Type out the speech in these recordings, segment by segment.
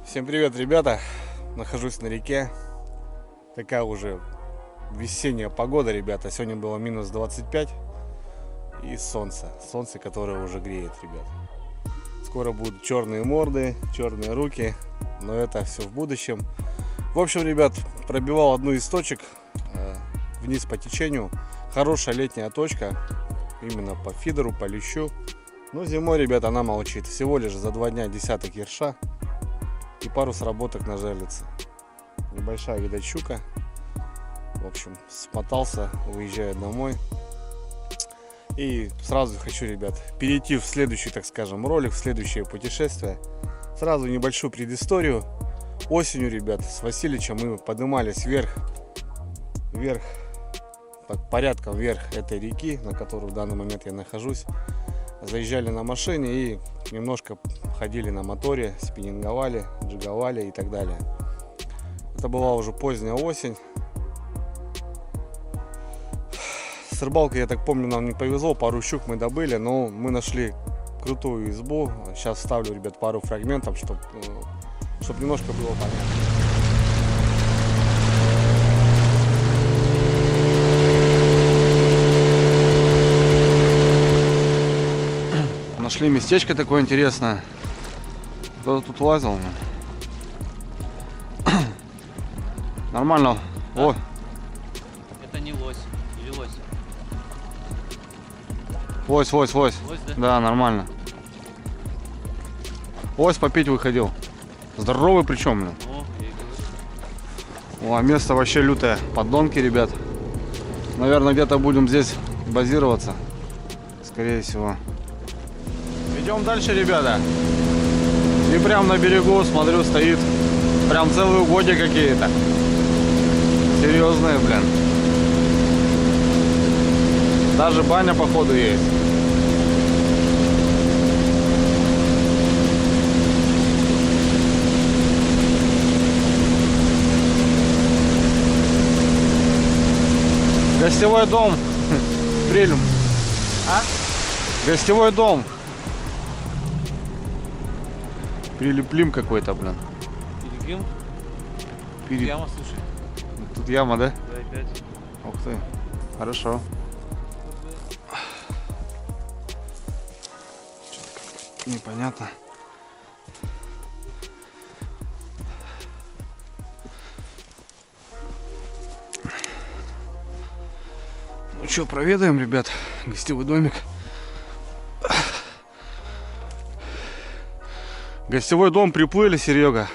Всем привет, ребята! Нахожусь на реке. Такая уже весенняя погода, ребята. Сегодня было минус 25 и солнце. Солнце, которое уже греет, ребят. Скоро будут черные морды, черные руки, но это все в будущем. В общем, ребят, пробивал одну из точек вниз по течению. Хорошая летняя точка, именно по фидеру, по лещу. Но зимой, ребят, она молчит. Всего лишь за 2 дня десяток ерша и пару сработок на жерлице. Небольшая, видать, щука. В общем, смотался, уезжаю домой. И сразу хочу, ребят, перейти в следующий, так скажем, ролик, в следующее путешествие. Сразу небольшую предысторию. Осенью, ребят, с Васильичем мы поднимались вверх, так, порядком вверх этой реки, на которой в данный момент я нахожусь. Заезжали на машине и немножко ходили на моторе, спиннинговали, джиговали и так далее. Это была уже поздняя осень. С рыбалкой, я так помню, нам не повезло, пару щук мы добыли, но мы нашли крутую избу. Сейчас вставлю, ребят, пару фрагментов, чтобы немножко было понятно. Нашли местечко такое интересное. Кто тут лазил? Нормально. Да. О. Это не лось. Или лось? Лось. Лось, да? Да, нормально. Лось попить выходил. Здоровый причем, блин. О, я и говорю. О, место вообще лютое. Поддонки, ребят. Наверное, где-то будем здесь базироваться. Скорее всего. Идем дальше, ребята. И прям на берегу, смотрю, стоит прям целые угодья какие-то. Серьезные, блин. Даже баня, походу, есть. Гостевой дом. Прилюм. А? Гостевой дом. Прилеплим какой-то, блин. Перегим? Яма, слушай. Тут яма, да? Да, опять. Ух ты. Хорошо. Что-то непонятно. Ну что, проведаем, ребят, гостевой домик. Гостевой дом, приплыли, Серега.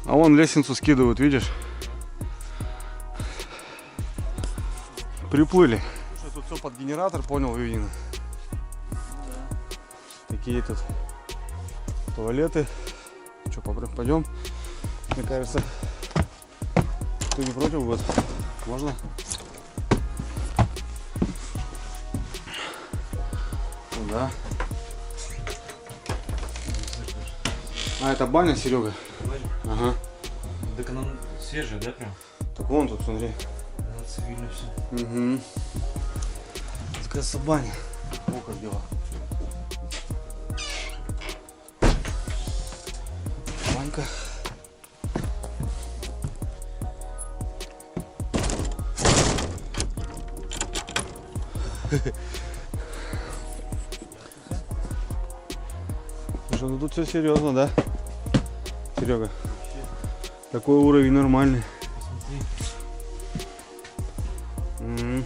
А вон лестницу скидывают, видишь? Приплыли. Слушай, тут все под генератор, понял, видно. Да. Такие тут туалеты. Что, пойдем? Мне кажется, ты не против будет? Можно? Ну, да. А, это баня, Серега? Баня? Ага. Так она свежая, да, прям? Так вон тут, смотри. Она цивильная все. Угу. Кажется, баня. О, как дела. Банька. Слушай, ну тут все серьезно, да? Серега. Такой уровень нормальный. Посмотри.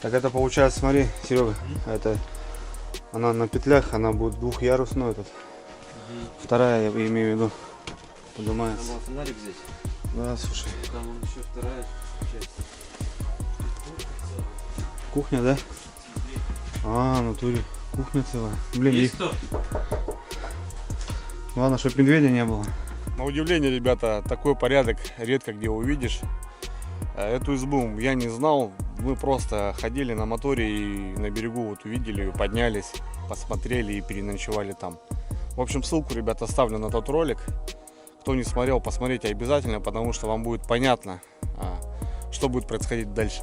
Так это получается, смотри, Серега, это она на петлях, она будет двухъярусной тут. Вторая, я имею в виду, поднимается. Надо было фонарик взять. Да, слушай. Там вон еще вторая часть. Кухня, да? А, в натуре. Кухня целая. Блин, Есть кто? Главное, чтобы медведя не было. На удивление, ребята, такой порядок редко где увидишь. Эту избу я не знал. Мы просто ходили на моторе и на берегу вот увидели ее, поднялись, посмотрели и переночевали там. В общем, ссылку, ребята, оставлю на тот ролик. Кто не смотрел, посмотрите обязательно, потому что вам будет понятно, что будет происходить дальше.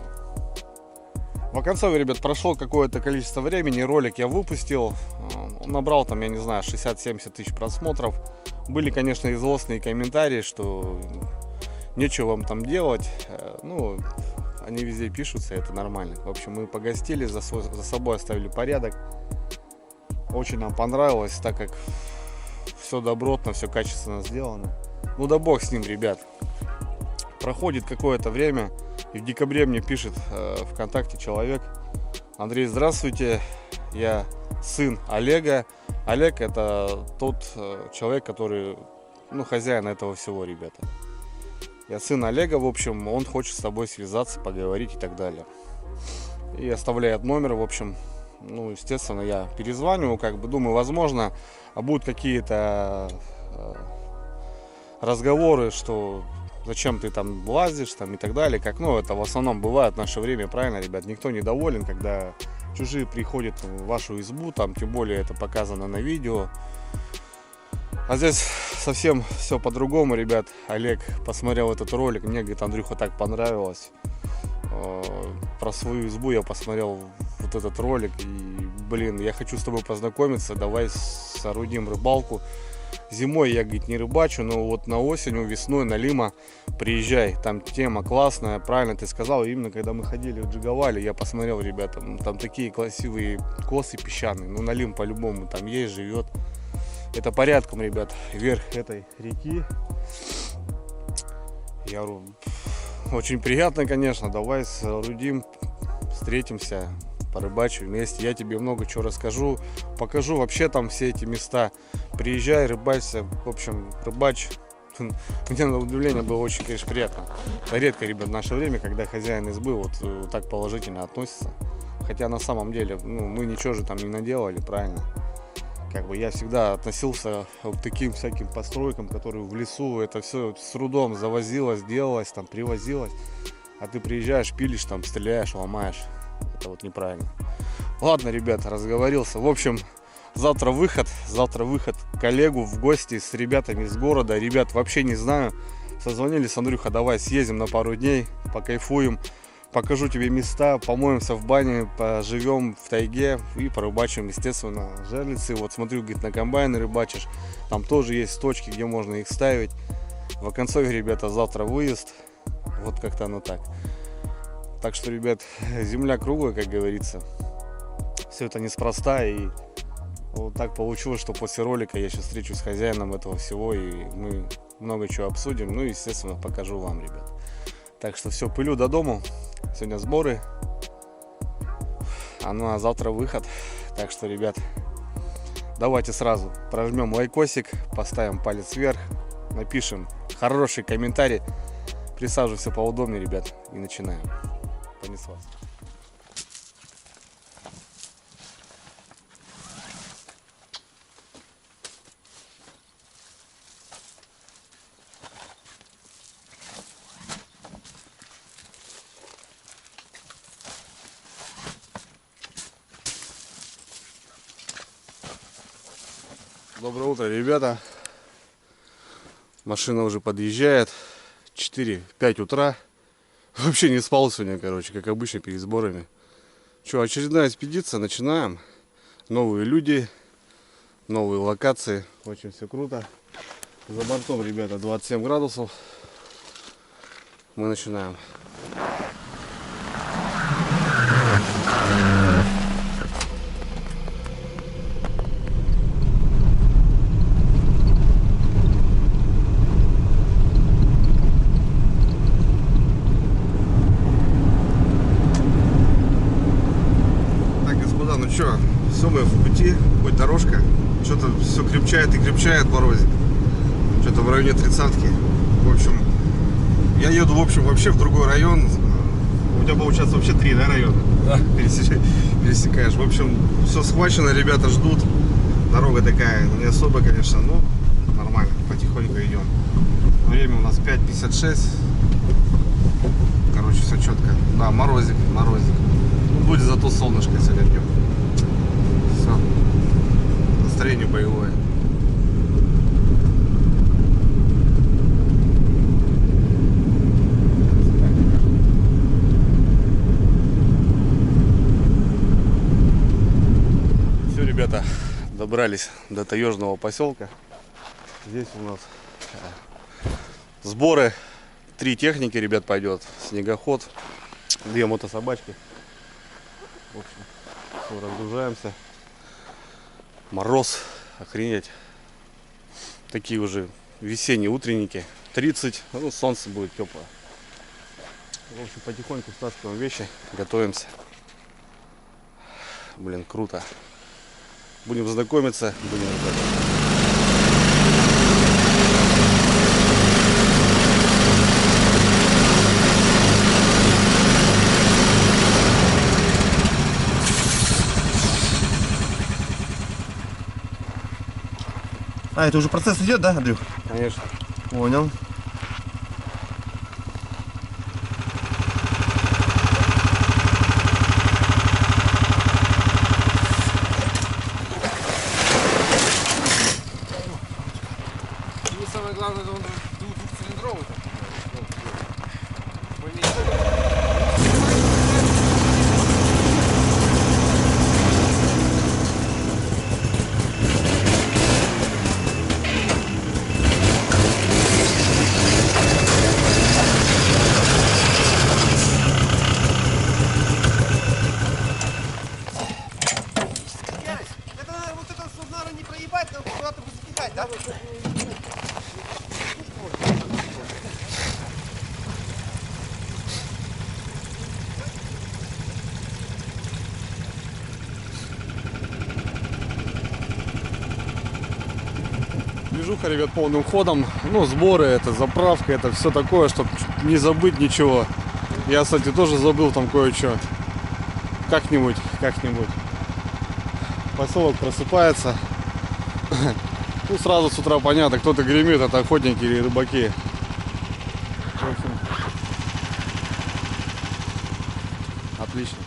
В Оконцове, ребят, прошло какое-то количество времени, ролик я выпустил. Он набрал там, я не знаю, 60-70 тысяч просмотров. Были, конечно, и злостные комментарии, что нечего вам там делать. Ну, они везде пишутся, это нормально. В общем, мы погостили, за собой оставили порядок. Очень нам понравилось, так как все добротно, все качественно сделано. Ну да бог с ним, ребят. Проходит какое-то время, и в декабре мне пишет ВКонтакте человек: Андрей, здравствуйте, я сын Олега. Олег — это тот человек, который, ну, хозяин этого всего, ребята. Я сын Олега, в общем, он хочет с тобой связаться, поговорить и так далее. И оставляет номер, в общем, ну, естественно, я перезваниваю, как бы думаю, возможно, будут какие-то разговоры, что зачем ты там лазишь там и так далее, как, ну, это в основном бывает в наше время, правильно, ребят, никто не доволен, когда чужие приходят в вашу избу, там, тем более это показано на видео. А здесь совсем все по-другому, ребят. Олег посмотрел этот ролик, мне, говорит, Андрюха, так понравилось. Про свою избу я посмотрел вот этот ролик, и, блин, я хочу с тобой познакомиться, давай соорудим рыбалку. Зимой я, говорит, не рыбачу, но вот на осенью, весной, на Лима приезжай, там тема классная, правильно ты сказал. Именно когда мы ходили в Джиговали, я посмотрел, ребята, там такие красивые косы песчаные, ну, на Лим по-любому там есть, живет. Это порядком, ребят, вверх этой реки. Я говорю, очень приятно, конечно, давай соорудим, встретимся, порыбачим вместе, я тебе много чего расскажу, покажу вообще там все эти места. Приезжай, рыбачься, в общем, рыбачь. Мне на удивление было очень, конечно, приятно. Это редко, ребят, в наше время, когда хозяин избы вот так положительно относится. Хотя на самом деле, ну, мы ничего же там не наделали, правильно? Как бы я всегда относился к таким всяким постройкам, которые в лесу, это все с трудом завозилось, делалось, там привозилось. А ты приезжаешь, пилишь, там стреляешь, ломаешь. Это вот неправильно. Ладно, ребята, разговорился. В общем, завтра выход к Олегу в гости с ребятами из города. Ребят, вообще не знаю. Созвонились, Андрюха, давай съездим на пару дней, покайфуем. Покажу тебе места, помоемся в бане, поживем в тайге и порыбачим, естественно, жерлицы. Вот смотрю, говорит, на комбайны рыбачишь. Там тоже есть точки, где можно их ставить. В Оконцове, ребята, завтра выезд. Вот как-то оно так. Так что, ребят, земля круглая, как говорится. Все это неспроста. И вот так получилось, что после ролика я сейчас встречусь с хозяином этого всего. И мы много чего обсудим. Ну и, естественно, покажу вам, ребят. Так что все, пылю до дому. Сегодня сборы. Ну а завтра выход. Так что, ребят, давайте сразу прожмем лайкосик, поставим палец вверх, напишем хороший комментарий. Присаживайся поудобнее, ребят, и начинаем. Понеслась. Доброе утро, ребята. Машина уже подъезжает. 4-5 утра. Вообще не спал сегодня, короче, как обычно перед сборами. Что, очередная экспедиция, начинаем. Новые люди, новые локации. Очень все круто. За бортом, ребята, 27 градусов. Мы начинаем. Все, мы в пути, хоть дорожка, что-то все крепчает и крепчает морозик. Что-то в районе 30-ки. В общем, я еду, в общем, вообще в другой район. У тебя получается вообще 3, да, района? Да. Пересекаешь. В общем, все схвачено, ребята ждут. Дорога такая не особо, конечно, но нормально, потихоньку идем. Время у нас 5:56. Короче, все четко. Да, морозик. Будет зато солнышко сегодня днем. Все. Настроение боевое. Все, ребята, Добрались до таежного поселка. Здесь у нас сборы. 3 техники, ребят, пойдет. Снегоход, 2 мотособачки. В общем, все, разгружаемся. Мороз, охренеть. Такие уже весенние утренники. 30, ну, солнце будет теплое. В общем, потихоньку стаскиваем вещи, готовимся. Блин, круто. Будем знакомиться, будем ждать. А, это уже процесс идет, да, Андрюх? Конечно. Понял. И самое главное, он двухцилиндровый. Это вот это, наверное, не проебать, но куда-то бы закидать, да? Движуха, ребят, полным ходом. Ну, сборы, это заправка, это все такое, чтобы не забыть ничего. Я, кстати, тоже забыл там кое-что. Как-нибудь. Поселок просыпается. Ну, сразу с утра понятно, кто-то гремит, это охотники или рыбаки. В общем, отлично.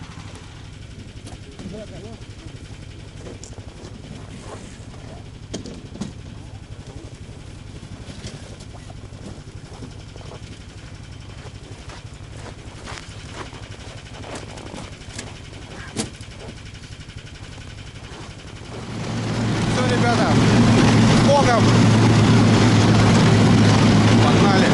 Все, ребята, с Богом! Погнали!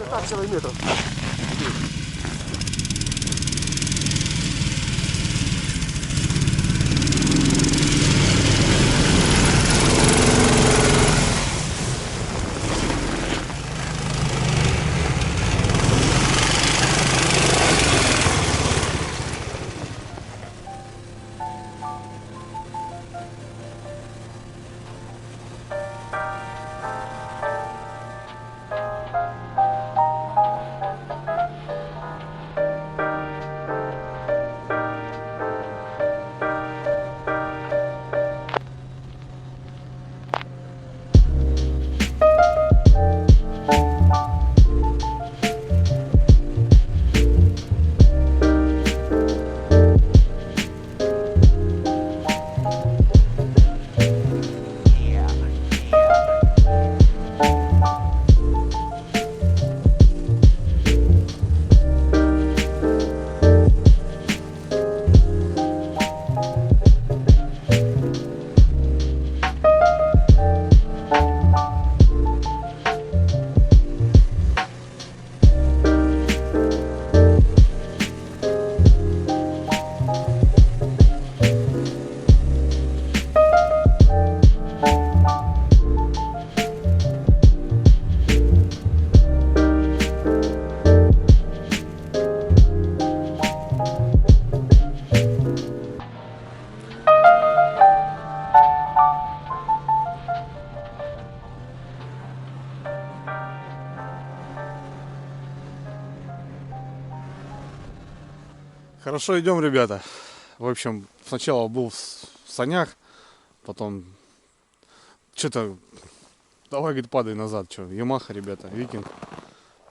Так, километров. Хорошо идем, ребята. В общем, сначала был в санях, потом что-то давай, говорит, падай назад. Что, Ямаха, ребята, Викинг.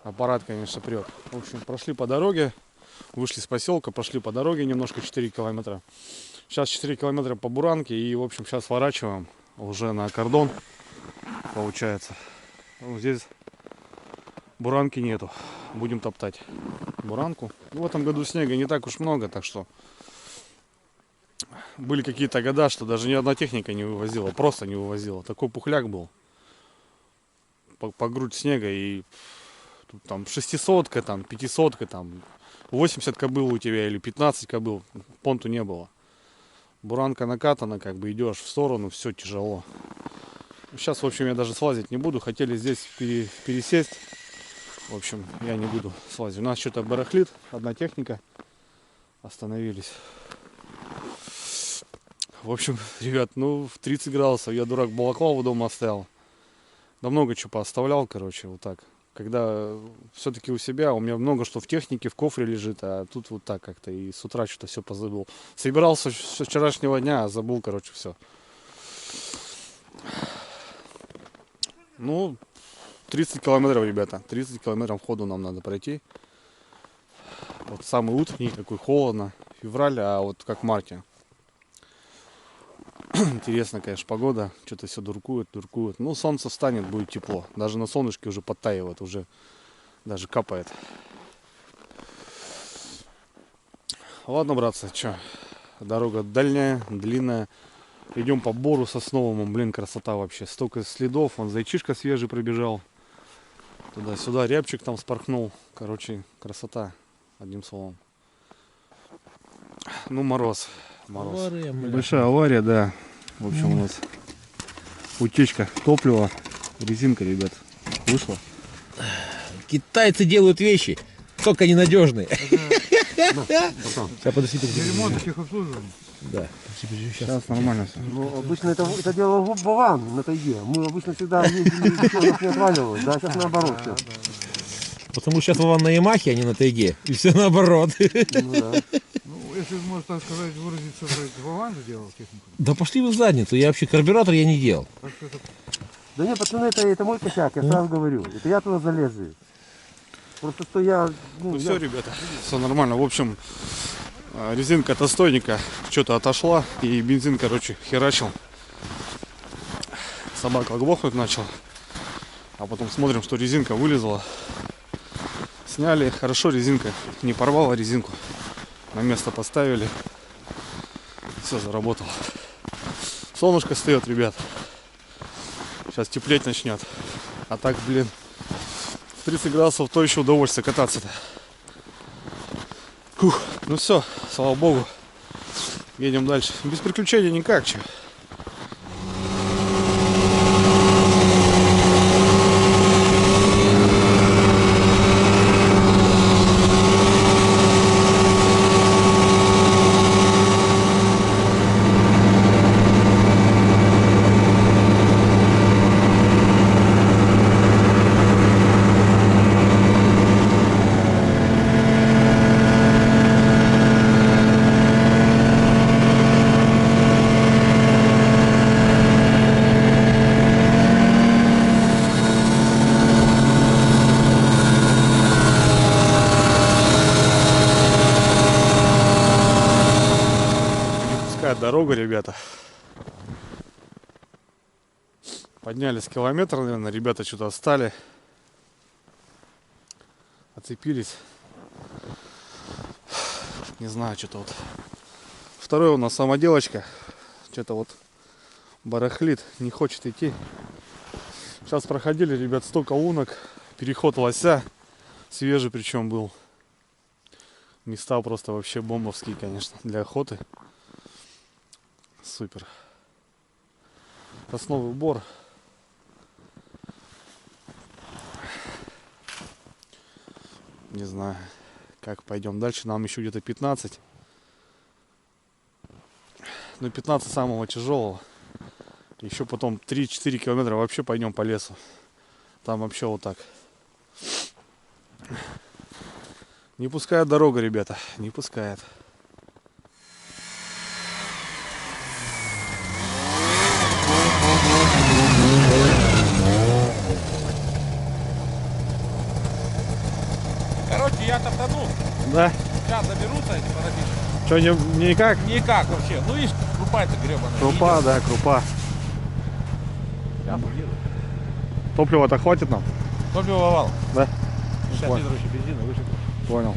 Аппарат, конечно, прет. В общем, прошли по дороге, вышли с поселка, пошли по дороге немножко 4 километра. Сейчас 4 километра по Буранке и, в общем, сейчас сворачиваем уже на кордон, получается. Вот здесь Буранки нету, будем топтать Буранку. В этом году снега не так уж много, так что были какие-то года, что даже ни одна техника не вывозила, просто не вывозила. Такой пухляк был по грудь снега, и тут там 600-ка, там 500-ка, там 80 кобыл у тебя или 15 кобыл, понту не было. Буранка накатана, как бы идешь в сторону, все тяжело. Сейчас, в общем, я даже слазить не буду. Хотели здесь пересесть. В общем, я не буду слазить. У нас что-то барахлит, одна техника. Остановились. В общем, ребят, ну в 30 градусов я, дурак, балаклаву дома оставил. Да много чего пооставлял, короче, вот так. Когда все-таки у себя, у меня много что в технике, в кофре лежит, а тут вот так как-то. И с утра что-то все позабыл. Собирался с вчерашнего дня, а забыл, короче, все. Ну, 30 километров, ребята. 30 километров ходу нам надо пройти. Вот самый утренний, такой холодно. Февраль, а вот как в марте. Интересно, конечно, погода. Что-то все дуркует. Ну, солнце встанет, будет тепло. Даже на солнышке уже подтаивает, уже даже капает. Ладно, братцы, что? Дорога дальняя, длинная. Идем по бору сосновому. Блин, красота вообще. Столько следов. Вон зайчишка свежий пробежал. Туда-сюда рябчик там спорхнул. Короче, красота. Одним словом. Ну, мороз. Авария, бля. Большая авария, да. В общем, у нас утечка топлива. Резинка, ребят, вышла. Китайцы делают вещи, только ненадежные. Сейчас, подожди. Ремонт техобслуживания. Да. Сейчас нормально все. Ну, обычно это дело Вован на тайге. Мы обычно всегда ездили, ничего у нас не отваливалось. Да, сейчас наоборот все. Потому что сейчас Вован на Ямахе, а не на тайге. И все наоборот. Ну, да. Ну, если можно так сказать, выразиться, Вован же делал технику. Да пошли вы в задницу. Я вообще карбюратор я не делал. Так что это Да нет, пацаны, это мой косяк, я сразу говорю. Это я туда залезу. Просто что я... Ну все, ребята, все нормально. В общем, резинка от отстойника что-то отошла. И бензин, короче, херачил. Собака глохнуть начала. А потом смотрим, что резинка вылезла. Сняли. Хорошо, резинка не порвала резинку. На место поставили. Все, заработало. Солнышко встает, ребят. Сейчас теплеть начнет. А так, блин, в 30 градусов то еще удовольствие кататься-то. Фух, ну все, слава богу. Едем дальше. Без приключений никак, че. Дорога, ребята. Поднялись километр, наверное, ребята что-то отстали. Оцепились. Не знаю, что-то вот. Второй у нас самоделочка. Что-то вот барахлит, не хочет идти. Сейчас проходили, ребят, 100 колонок. Переход лося. Свежий причем был. Места просто вообще бомбовские, конечно, для охоты. Супер. Сосновый бор. Не знаю, как пойдем дальше. Нам еще где-то 15. Ну, 15 самого тяжелого. Еще потом 3-4 километра вообще пойдем по лесу. Там вообще вот так. Не пускает дорога, ребята. Не пускает. Да? Сейчас доберутся эти парабиты. Что, никак? Никак вообще. Ну, видишь, крупа-то гребаная. Крупа, да, крупа. Сейчас уедут. Топлива-то хватит нам? Топливо вал. Да. 60 Понял. литров еще бензина выше. Понял.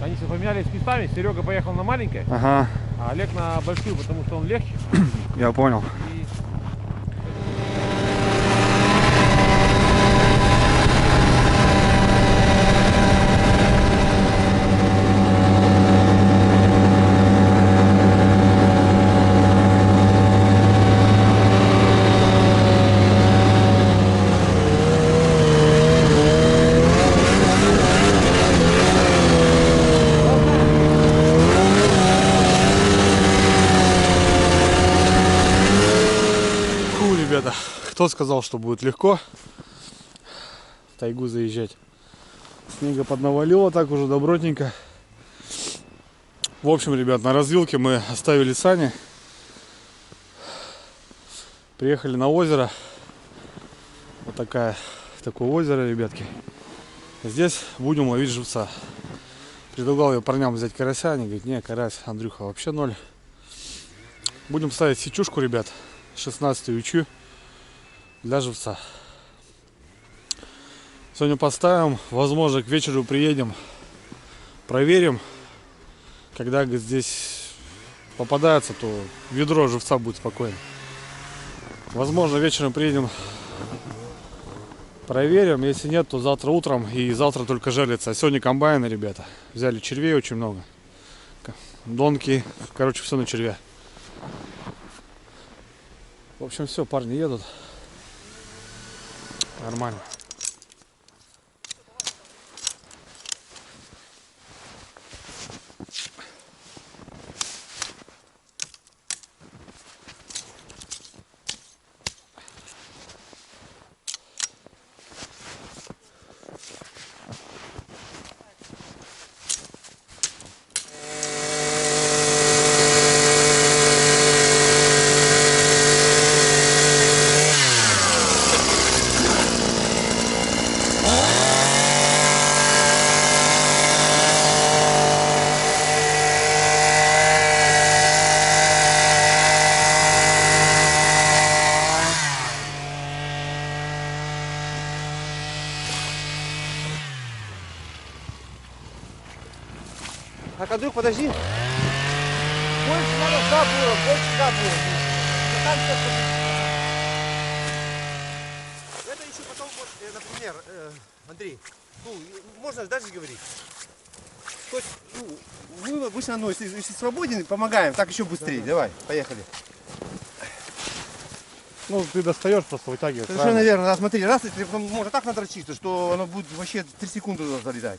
Они все поменялись местами. Серега поехал на маленькое, Ага, а Олег на большую, потому что он легче. я понял. И Фу, ребята, кто сказал, что будет легко в тайгу заезжать? Снега поднавалило так уже добротненько. В общем, ребят, на развилке мы оставили сани. Приехали на озеро. Вот такое озеро, ребятки. Здесь будем ловить живца. Предлагал я парням взять карася. Они говорят, не, карась, Андрюха, вообще ноль. Будем ставить сетюшку, ребят. 16 ючу для живца. Сегодня поставим, возможно, к вечеру приедем, проверим. Когда здесь попадается, то ведро живца будет спокойно. Возможно, вечером приедем, проверим. Если нет, то завтра утром, и завтра только жерлица. А сегодня комбайны, ребята. Взяли червей очень много. Донки, короче, все на червя. В общем, все, парни едут. Нормально. Так, Андрюх, подожди. Больше надо забора, больше забора. Там это еще потом, вот, например, Андрей, ну, можно даже говорить. То есть, ну, мы обычно, ну, если свободен, помогаем, так еще быстрее. Давай, поехали. Ну, ты достаешь, просто вытягиваешь. Совершенно верно. Да, смотри, раз, если потом можно так надрочить, что оно будет вообще 3 секунды туда залетать.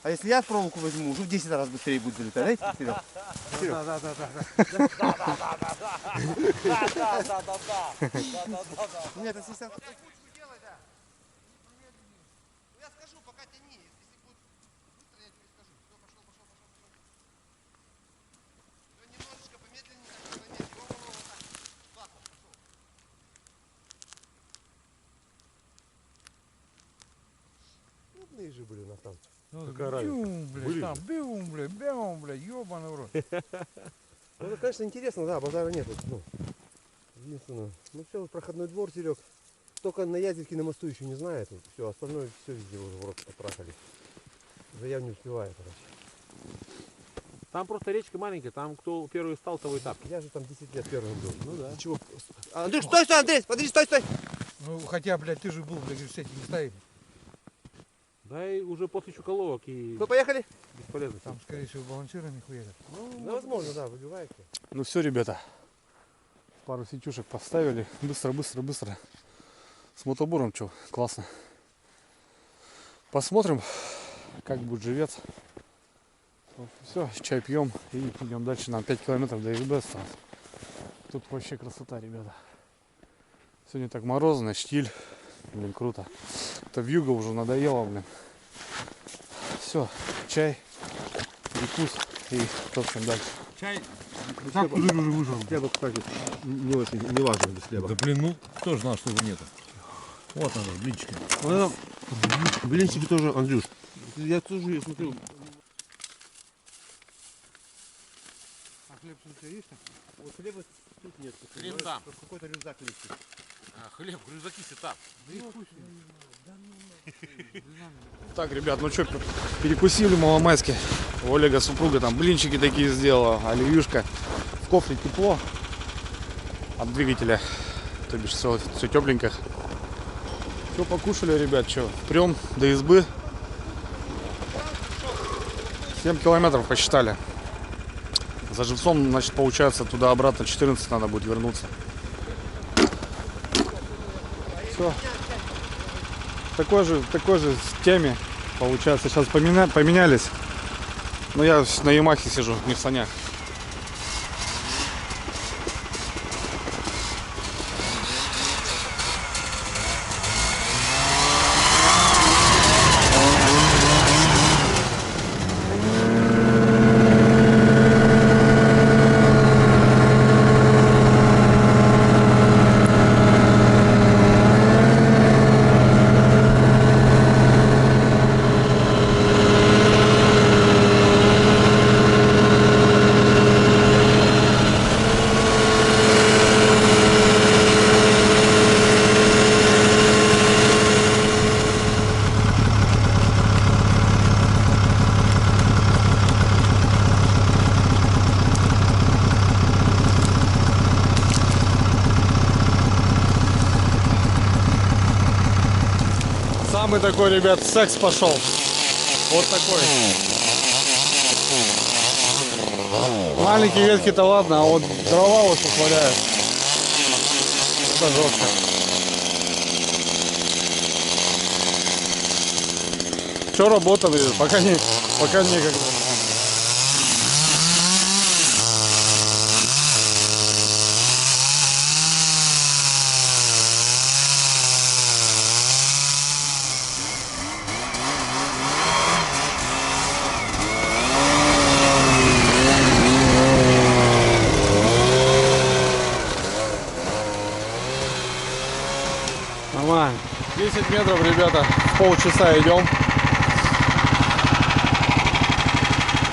А если я проволоку возьму, уже в 10 раз быстрее будет залетать. Знаете, Серег? Нет, это сейчас... Я скажу, пока тяни. Если будет быстро, я тебе скажу. Все, пошел. Немножечко помедленнее, помедленнее. Вот так. Ладно, пошел. Крупные же были на там. Какая разница? Блядь, там, бегом, блядь, ёбаный в рот. Ну, это, конечно, интересно, да, базара нет. Ну, единственное. Ну, все, проходной двор, Серег. Только на Язевке на мосту еще не знает. Вот, все, остальное все везде уже в рот потрахали. Уже я не успеваю, короче. там просто речка маленькая, там кто первый стал, того и тапки. Я же там 10 лет первым был. Ну да. Чего? Андрей, стой, Андрей, подожди, стой. Ну, хотя, блядь, ты же был, блядь, в сети не ставили. Да и уже после чуколовок и Ну, поехали? бесполезно. Там, скорее всего, балансирами хуярят. Ну, возможно, да, выбивается. Ну все, ребята. Пару сетюшек поставили. Быстро. С мотобуром что, классно. Посмотрим, как будет живец. Все, чай пьем и идем дальше. Нам 5 километров до СБ осталось. Тут вообще красота, ребята. Сегодня так морозно, штиль. Блин, круто. Это вьюга уже надоело, блин. Все, чай, перекус и топчем дальше. Чай. Так, уже выжил. Хлеба, кстати, не очень, не важно без хлеба. Да блин, ну кто же знал, что его нету. Вот она, блинчики. Вот это Блинчики тоже, Андрюш. Я тоже смотрю. А хлеб у тебя есть? Вот хлеба тут нет. Хлеб там. Какой-то рюкзак лежит. Хлеб, рюкзаки там. Да и пусть. Так, ребят, ну что, перекусили маломайски. У Олега супруга там блинчики такие сделала, оливьюшка. В кофре тепло от двигателя, то бишь все тепленько. Что покушали, ребят, что? Прям до избы. 7 километров посчитали. За живцом, значит, получается, туда-обратно 14 надо будет вернуться. Все. В такой же теме. Получается, сейчас поменялись. Но я на Ямахе сижу, не в санях. Самый такой, ребят, секс пошел. Вот такой. Маленькие ветки-то ладно, а вот дрова вот тут валяют. Это жестко. Что работаем, ребят? Пока некогда. Нормально. 10 метров, ребята, полчаса идем.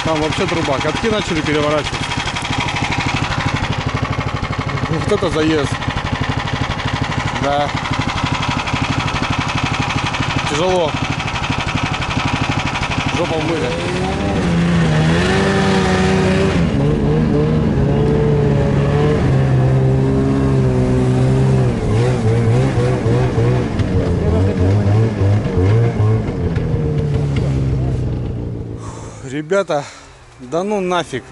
Там вообще труба. Катки начали переворачивать. Вот это заезд. Да. Тяжело. Жопа в мыле. Ребята, да ну нафиг.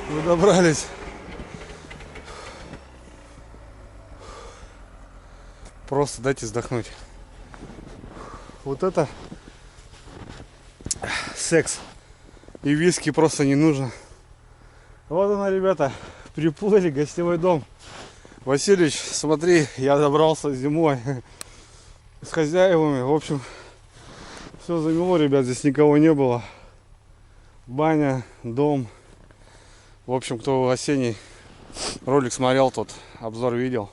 Вы добрались. Просто дайте вздохнуть. Вот это секс. И виски просто не нужно. Вот она, ребята, приплыли, гостевой дом. Васильевич, смотри, я добрался зимой с хозяевами. В общем, все замело, ребят, здесь никого не было. Баня, дом. В общем, кто осенний ролик смотрел, тот обзор видел.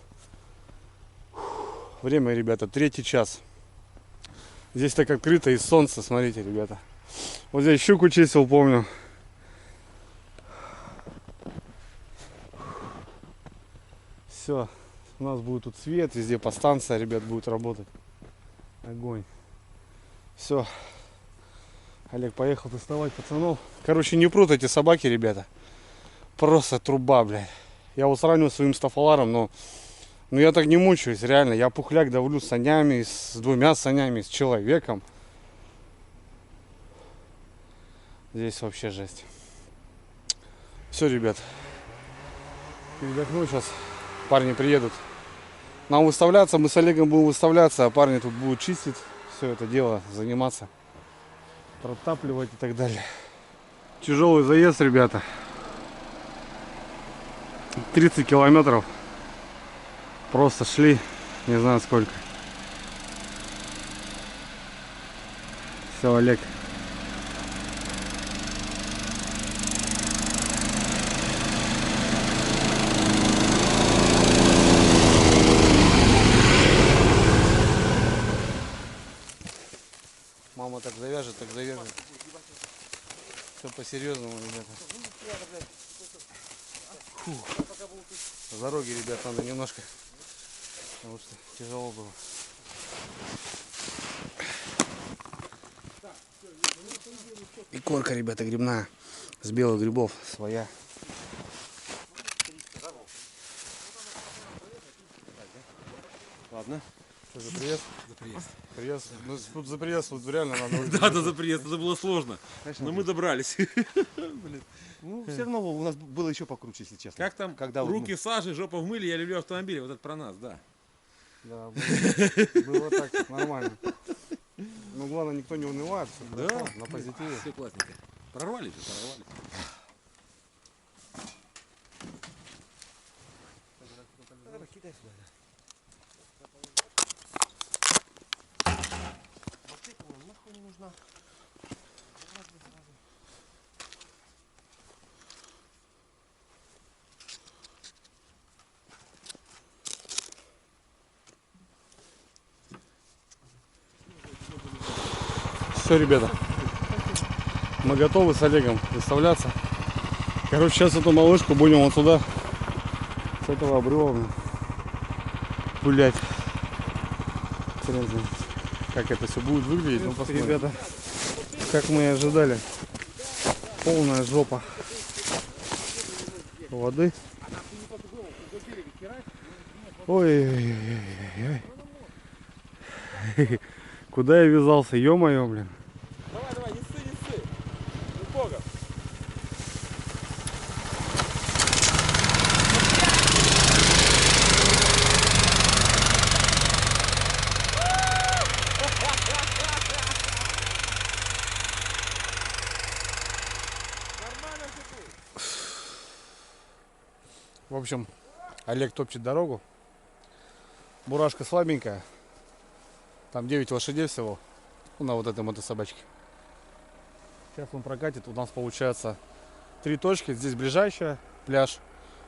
Время, ребята, 3 час. Здесь так открыто и солнце, смотрите, ребята. Вот здесь щуку чистил, помню. Все, у нас будет тут свет, везде по станции, ребят, будет работать. Огонь. Все. Олег поехал доставать пацанов. Короче, не прут эти собаки, ребята. Просто труба, блядь. Я вот сравниваю с своим стафаларом, но я так не мучаюсь, реально. Я пухляк давлю с санями, с 2 санями, с человеком. Здесь вообще жесть. Все, ребят. Передохну сейчас. Парни приедут. Нам выставляться, мы с Олегом будем выставляться, а парни тут будут чистить все это дело, заниматься, протапливать и так далее. Тяжелый заезд, ребята. 30 километров. Просто шли, не знаю сколько. Все, Олег. по-серьезному, ребята. Фух. С дороги, ребята, надо немножко, потому что тяжело было. И корка, ребята, грибная. С белых грибов своя. Ладно. Что, за приезд? За приезд. Приезд. Ну, тут за приезд, тут реально надо. Да, за приезд, это было сложно. Конечно, Но мы добрались. ну, все равно у нас было еще покруче, если честно. Как там? Когда Руки в саже, жопа в мыле, я люблю автомобили. Вот это про нас, да. Да, было так, нормально. Ну, главное, никто не унывает. Всё Да. хорошо, на позитиве. Все классненько. Прорвались же, прорвались. Кидай сюда. Нахуй не нужна. Все, ребята, мы готовы с Олегом выставляться. Короче, сейчас эту малышку будем вот сюда, с этого обрыва, гулять. Интересно, как это все будет выглядеть. Ну, посмотрим. Ребята, как мы и ожидали, полная жопа воды. Ой-ой-ой. Куда я вязался, ё-моё, блин. Давай, давай, не ссы, не ссы. Бога. В общем, Олег топчет дорогу. Бурашка слабенькая. Там 9 лошадей всего. Ну, на вот этой мотособачке. Сейчас он прокатит. У нас получается 3 точки. Здесь ближайшая пляж.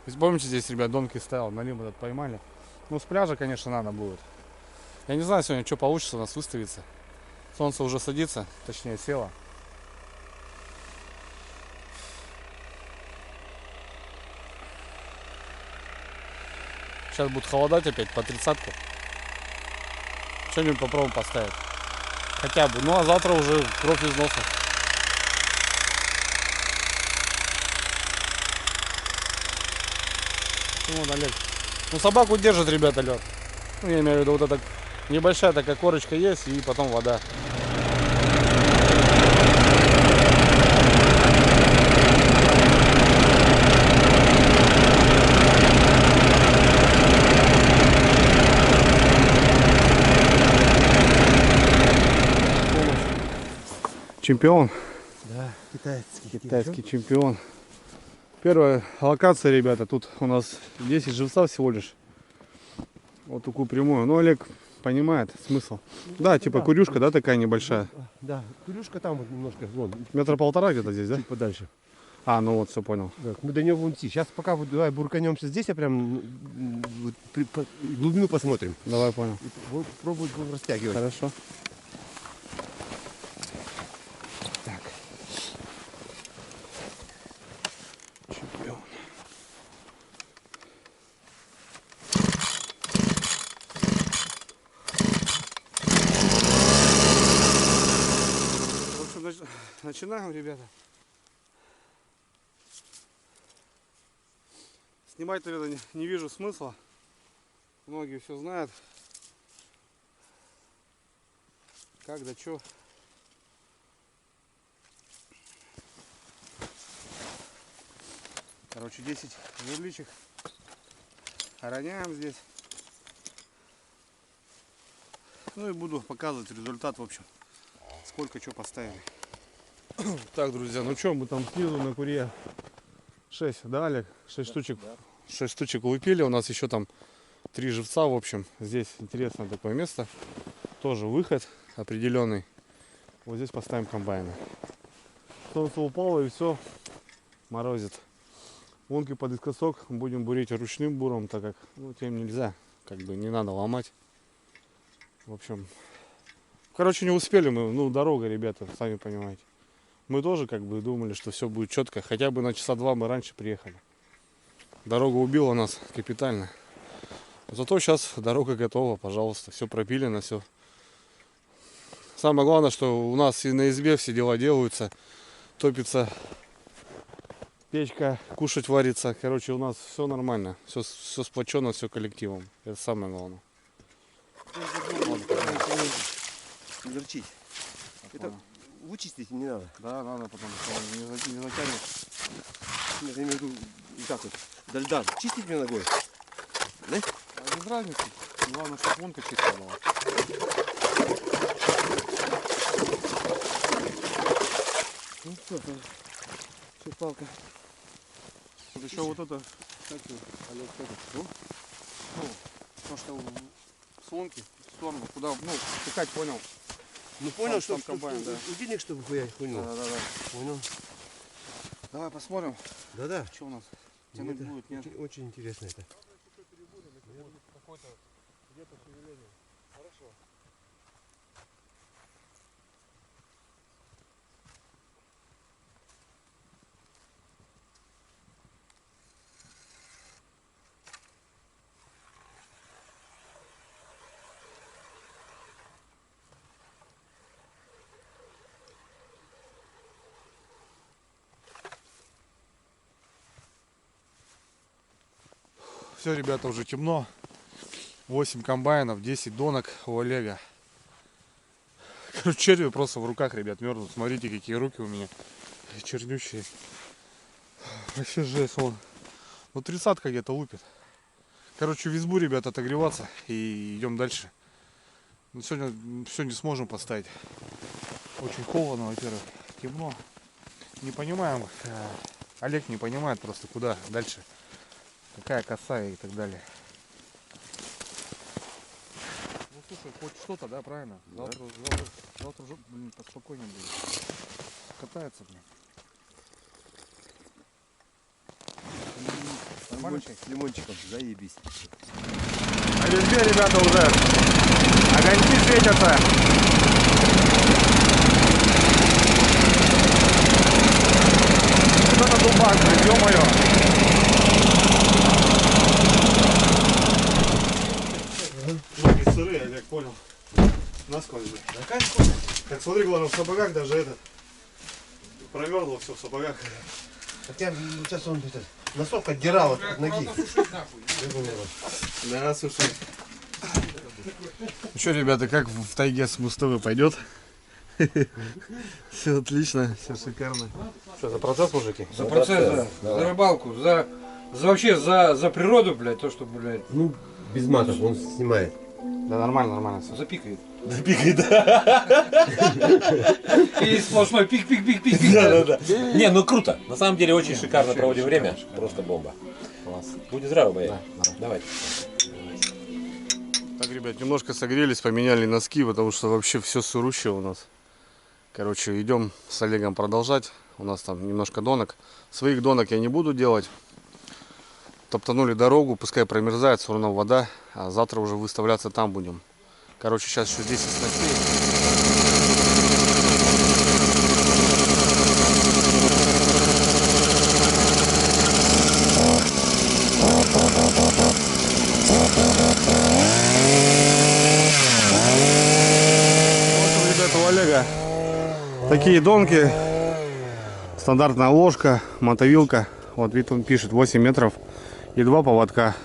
Если помните, здесь, ребят, донки стоял. На ним этот поймали. Ну, с пляжа, конечно, надо будет. Я не знаю сегодня, что получится у нас выставиться. Солнце уже садится. Точнее, село. Сейчас будет холодать опять по 30-ку. Что-нибудь попробуем поставить. Хотя бы. Ну а завтра уже кровь из носа. Ну, вот, Олег. Ну, собаку держит, ребята, лед. Ну, я имею в виду, вот эта небольшая такая корочка есть, и потом вода. Чемпион. Да, китайский. Китайский чемпион. Первая локация, ребята. Тут у нас 10 живцов всего лишь. Вот такую прямую. Ну, Олег понимает смысл. Да, типа курюшка, да, такая небольшая. Да, курюшка там вот немножко, вон, 1,5 метра где-то здесь, да? чуть подальше. А, ну вот, все понял. Да, мы до него будем идти. Сейчас пока вот, давай бурканемся здесь, а прям вот, глубину посмотрим. Давай, понял. Вот, пробуем растягивать. Хорошо. Так. Чемпион. В общем, начинаем, ребята. Снимать, наверное, не вижу смысла. Многие все знают. Как да чё. Короче, 10 жерличек. Роняем здесь. Ну и буду показывать результат, в общем. Сколько что поставили. Так, друзья, ну что, мы там снизу на куре 6, да, Олег? 6 штучек. 6 штучек улупили. У нас еще там 3 живца, в общем. Здесь интересное такое место. Тоже выход определенный. Вот здесь поставим комбайны. Солнце упало и все морозит. Лунки подыскосок будем бурить ручным буром, так как тем нельзя, как бы не надо ломать. В общем, короче, не успели мы, ну дорога, ребята, сами понимаете. Мы тоже как бы думали, что все будет четко. Хотя бы на часа 2 мы раньше приехали. Дорога убила нас капитально. Зато сейчас дорога готова, пожалуйста. Все пропилено, все. Самое главное, что у нас и на избе все дела делаются. Топится печка, кушать варится. Короче, у нас все нормально. Все сплочено, все коллективом. Это самое главное. Верчить. Это вычистить не надо. Да, надо, потому что он не затянет. Нет, я имею в виду вот так вот. До льда. Чистить мне ногой. Да? А без разницы. Главное, чтобы вонка чистая была. Ну что там? Что палка? Вот еще вот это, кстати, Олег, ну, то, что с лунки в сторону, куда, ну, тыкать, понял. Ну понял, Там что комбайн, да. удильник, чтобы хуя хуйнул. Да. Понял. Давай посмотрим, Да-да. что у нас тянуть Это будет, нет. очень интересно это. Все, ребята, уже темно. 8 комбайнов, 10 донок у Олега. Короче, черви просто в руках, ребят, мерзнут. Смотрите, какие руки у меня чернющие. Вообще жесть, вон. Ну, 30-ка где-то лупит. Короче, в избу, ребят, отогреваться и идем дальше. Но сегодня все не сможем поставить. Очень холодно, во-первых, темно. Не понимаем, Олег не понимает просто, куда дальше. Какая коса и так далее. Ну слушай, хоть что-то, да, правильно? Завтра уже, блин, поспокойнее будет. Катается, блин. Нормально чай? С лимончиком, заебись. А везде, ребята, уже огоньки светятся. Что на дубах, блин, ё-моё. Ноги сырые, Олег, понял. Насквозь, блин. Так смотри, главное, в сапогах даже этот промерзло все в сапогах. Так я сейчас он носок отдирал от ноги. Да, слушай. Ну что, ребята, как в тайге с Мустовой пойдет? Все отлично, все шикарно. Что, за процесс, мужики? За процесс, за рыбалку, вообще за природу, блядь, то, что, блядь, Ну, без матов, он снимает. Да нормально, нормально все. запикает. Да пикай, да. И сплошной пик-пик-пик-пик. Да. Не, ну круто. На самом деле очень шикарно проводим время. Просто бомба. Класс. Будь здравы, боя. Давай. Так, ребят, немножко согрелись, поменяли носки, потому что вообще все сырущее у нас. Короче, идем с Олегом продолжать. У нас там немножко донок. Своих донок я не буду делать. Топтанули дорогу, пускай промерзает, все равно вода. А завтра уже выставляться там будем. Короче, сейчас еще 10 снастей. Вот, ребята, у Олега такие донки. Стандартная ложка, мотовилка. Вот, видите, он пишет 8 метров и 2 поводка.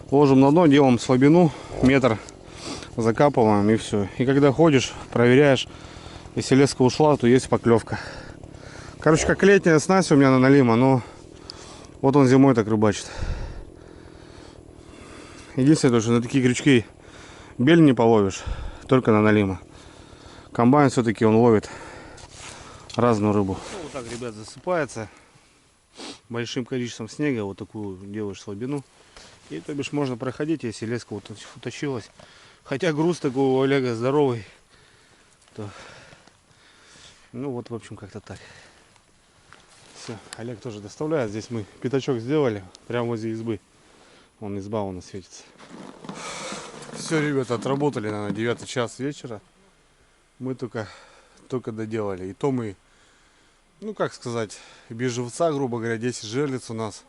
Ложим на дно, делаем слабину, метр, закапываем и все. И когда ходишь, проверяешь, если леска ушла, то есть поклевка. Короче, как летняя снасть у меня на налима, но вот он зимой так рыбачит. Единственное, что на такие крючки бель не половишь, только на налима. Комбайн все-таки он ловит разную рыбу. Вот так, ребят, засыпается большим количеством снега, вот такую делаешь слабину. И то бишь можно проходить, если леска вот утащилась. Хотя груз такой у Олега здоровый. То... Ну вот, в общем, как-то так. Все, Олег тоже доставляет. Здесь мы пятачок сделали, прямо возле избы. Вон изба у нас светится. Все, ребята, отработали, наверное, 9 час вечера. Мы только доделали. И то мы ну как сказать, без живца, грубо говоря, 10 жерлиц у нас,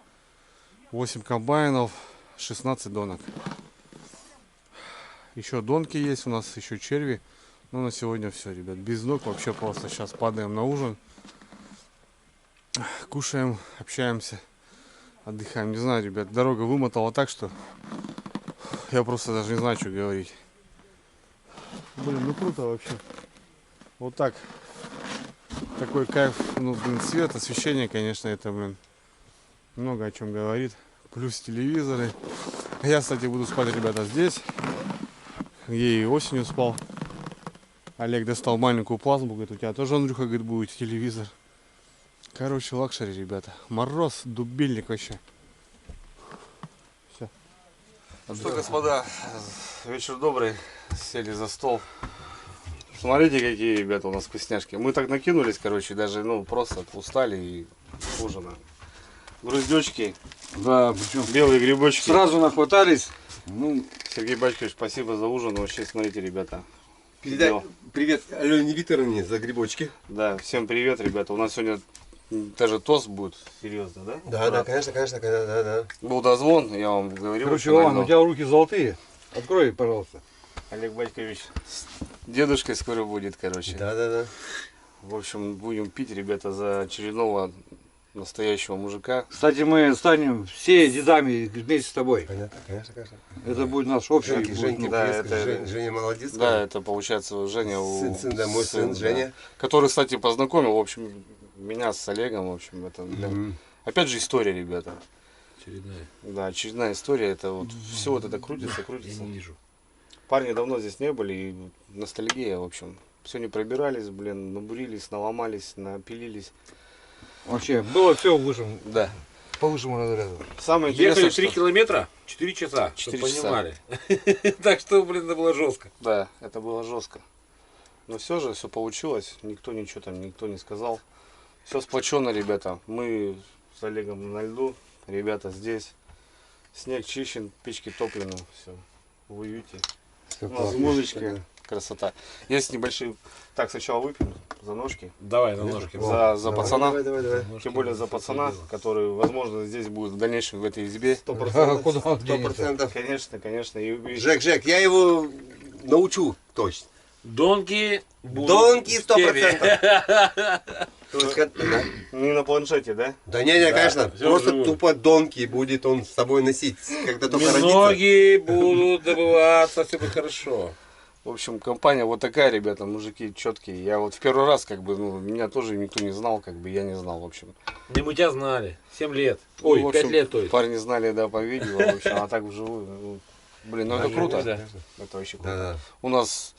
8 комбайнов, 16 донок. Еще донки есть у нас, еще черви. Но на сегодня все, ребят. Без ног вообще просто сейчас падаем на ужин. Кушаем, общаемся, отдыхаем. Не знаю, ребят, дорога вымотала так, что я просто даже не знаю, что говорить. Блин, ну круто вообще. Вот так. Такой кайф, ну, блин, свет, освещение, конечно, это, блин, много о чем говорит. Плюс телевизоры. Я, кстати, буду спать, ребята, здесь. Где и осенью спал. Олег достал маленькую плазму, говорит, у тебя тоже, Андрюха, говорит, будет телевизор. Короче, лакшери, ребята. Мороз, дубильник вообще. Все. Ну что, господа, вечер добрый. Сели за стол. Смотрите, какие, ребята, у нас вкусняшки. Мы так накинулись, короче, даже, ну, просто устали и ужина. Груздечки, Да, причем белые грибочки. сразу нахватались. Ну, Сергей Батькович, спасибо за ужин. Вообще, смотрите, ребята. Передай Дело. привет Алене Викторовне за грибочки. Да, всем привет, ребята. У нас сегодня даже тост будет. Серьезно, да? Да, да, конечно, да. Был дозвон, я вам говорил. короче, что Иван, у иногда тебя руки золотые. Открой, пожалуйста. Олег Батькович с дедушкой скоро будет, короче. Да. В общем, будем пить, ребята, за очередного настоящего мужика. Kстати, мы станем все дедами вместе с тобой. Понятно, конечно. Это будет наш общий. Женьки, будет, Женьки, ну, да, привет, скажи, это- Женя молодец. Да, это получается Женя. Сын, да, мой сын, да. Женя. Который, кстати, познакомил, в общем, меня с Олегом, в общем, это, блин, опять же история, ребята. Очередная. Да, очередная история, это вот все вот это крутится. Я не вижу. Парни давно здесь не были, и ностальгия, в общем. Сегодня пробирались, блин, набурились, наломались, напилились. Вообще, было все высшим, Да. по высшему разряду. Самое интересное, Ехали 3 что... километра, 4 часа, 4 чтобы часа. понимали. Так что, блин, это было жестко. Да, это было жестко. Но все же, все получилось, никто ничего там, никто не сказал. Все сплоченно, ребята. Мы с Олегом на льду, ребята здесь. Снег чищен, печки топлены, все в уюте. У нас музычка, красота. Есть небольшие... Так, сначала выпьем за ножки. Давай на ножки. За пацана. Давай. Тем более за пацана, который, возможно, здесь будет в дальнейшем в этой избе. 100%. Куда он 100%. Конечно. И Жек, я его научу точно. Донки будут Донки в теме. 100%. Да? не на планшете, да? Да не, конечно, всё просто вживую. тупо донки будет он с собой носить, когда только родится. Ноги будут добываться, все будет хорошо. В общем, компания вот такая, ребята, мужики четкие. Я вот в первый раз, как бы, ну, меня тоже никто не знал, как бы, я не знал, в общем. Не мы тебя знали. 7 лет. Ну, Ой, в 5 общем, лет, то есть. Парни знали, да, по видео, в общем, а так вживую. Ну, блин, ну это круто. Да. Это вообще круто. Да. У нас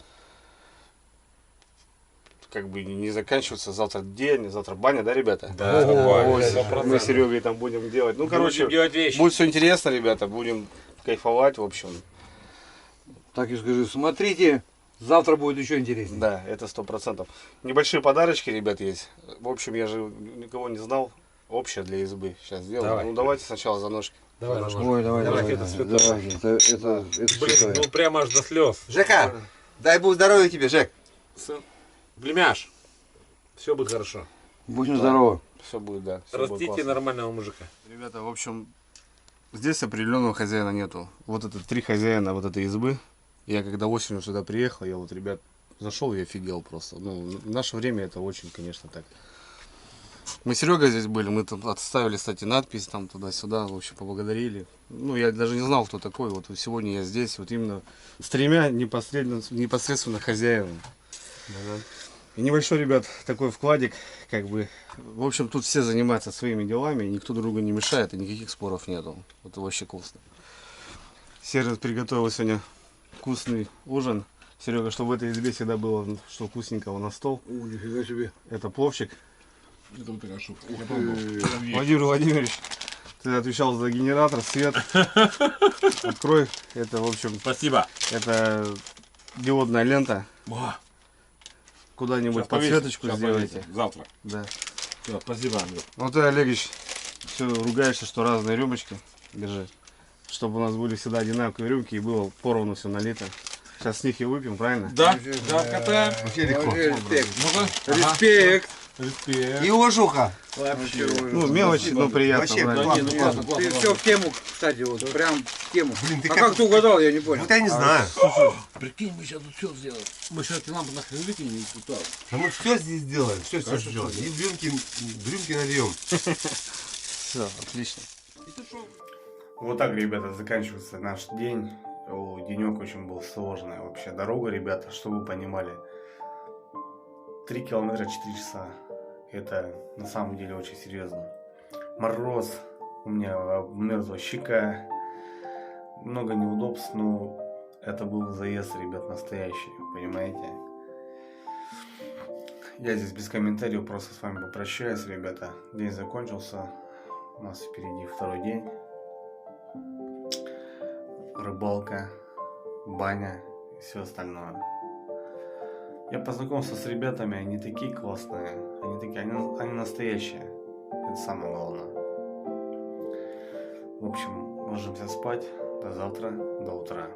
как бы не заканчивается завтра день, завтра баня, да, ребята? Да, Ой, да, 100%. мы с Серегой там будем делать. Ну, короче, Будем делать вещи. будет все интересно, ребята, будем кайфовать, в общем. Так и скажи, смотрите, завтра будет еще интереснее. Да, это 100%. Небольшие подарочки, ребят, есть. В общем, я же никого не знал. Общее для избы сейчас сделаем. Давай. Ну, давайте сначала за ножки. Давай, ножки. Ой, давай. Это святое. Это Блин, святое. ну прямо аж до слез. Жека, дай Бог здоровья тебе, Жек. Сын. Племяш. Все будет хорошо. Будем здоровы. Все будет, да. всё будет Растите классно. нормального мужика. Ребята, в общем, здесь определенного хозяина нету. Вот это 3 хозяина вот этой избы. Я когда осенью сюда приехал, я вот, ребят, зашел и офигел просто. Ну, в наше время это очень, конечно, так. Мы с Серегой здесь были, мы там отставили, кстати, надпись там туда-сюда, в общем, поблагодарили. Ну, я даже не знал, кто такой. Вот сегодня я здесь, вот именно с 3 непосредственно хозяевами. И небольшой, ребят, такой вкладик, как бы, в общем, тут все занимаются своими делами, никто друг другу не мешает, и никаких споров нету. Это вообще вкусно. Серега приготовил сегодня вкусный ужин. Серега, чтобы в этой избе всегда было что вкусненького на стол. Нифига себе. Это пловчик. Владимир Владимирович, ты отвечал за генератор, свет. Открой. Это, в общем, Спасибо. это диодная лента. Куда-нибудь подсветочку сделайте. Завтра. Да. Спасибо, Андрей. Ну ты, Олегович, все ругаешься, что разные рюмочки. Держи. Чтобы у нас были всегда одинаковые рюмки и было поровну все налито. Сейчас с них и выпьем, правильно? Да, да, кота. Вообще легко. Респект. Ну-ка. Респект. И уважуха. Ну, мелочи, но приятно. Вообще, брать. классно, классно. Ты все в тему, кстати, вот прям в тему. Блин, ты А как- как ты угадал, я не понял. Вот я не знаю. Прикинь, мы сейчас тут все сделаем. Мы сейчас эти лампы нахрен выкинем и туда. Да мы все здесь делаем. Все сделаем. И в рюмки нальем. Все, отлично. Вот так, ребята, заканчивается наш день. О, денек очень был сложный. Вообще дорога, ребята, чтобы вы понимали. 3 километра 4 часа. Это на самом деле очень серьезно. Мороз, у меня мерзла щека. Много неудобств, но это был заезд, ребят, настоящий. Понимаете? Я здесь без комментариев просто с вами попрощаюсь, ребята. День закончился. У нас впереди второй день. Рыбалка, баня и все остальное. Я познакомился с ребятами, они такие классные, они настоящие. Это самое главное. В общем, ложимся спать. До завтра, до утра.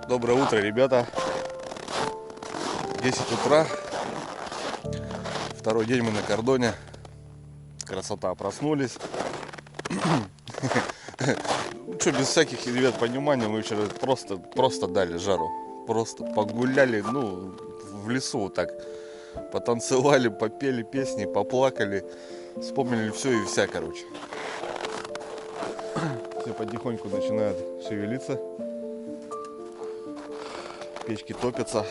Доброе утро, ребята. 10 утра. Второй день мы на кордоне. Красота, проснулись. Что, без всяких, ребят, понимания, мы вчера просто дали жару. Просто погуляли, ну, в лесу вот так. Потанцевали, попели песни, поплакали. Вспомнили все и вся, короче. Все потихоньку начинают шевелиться. Печки топятся.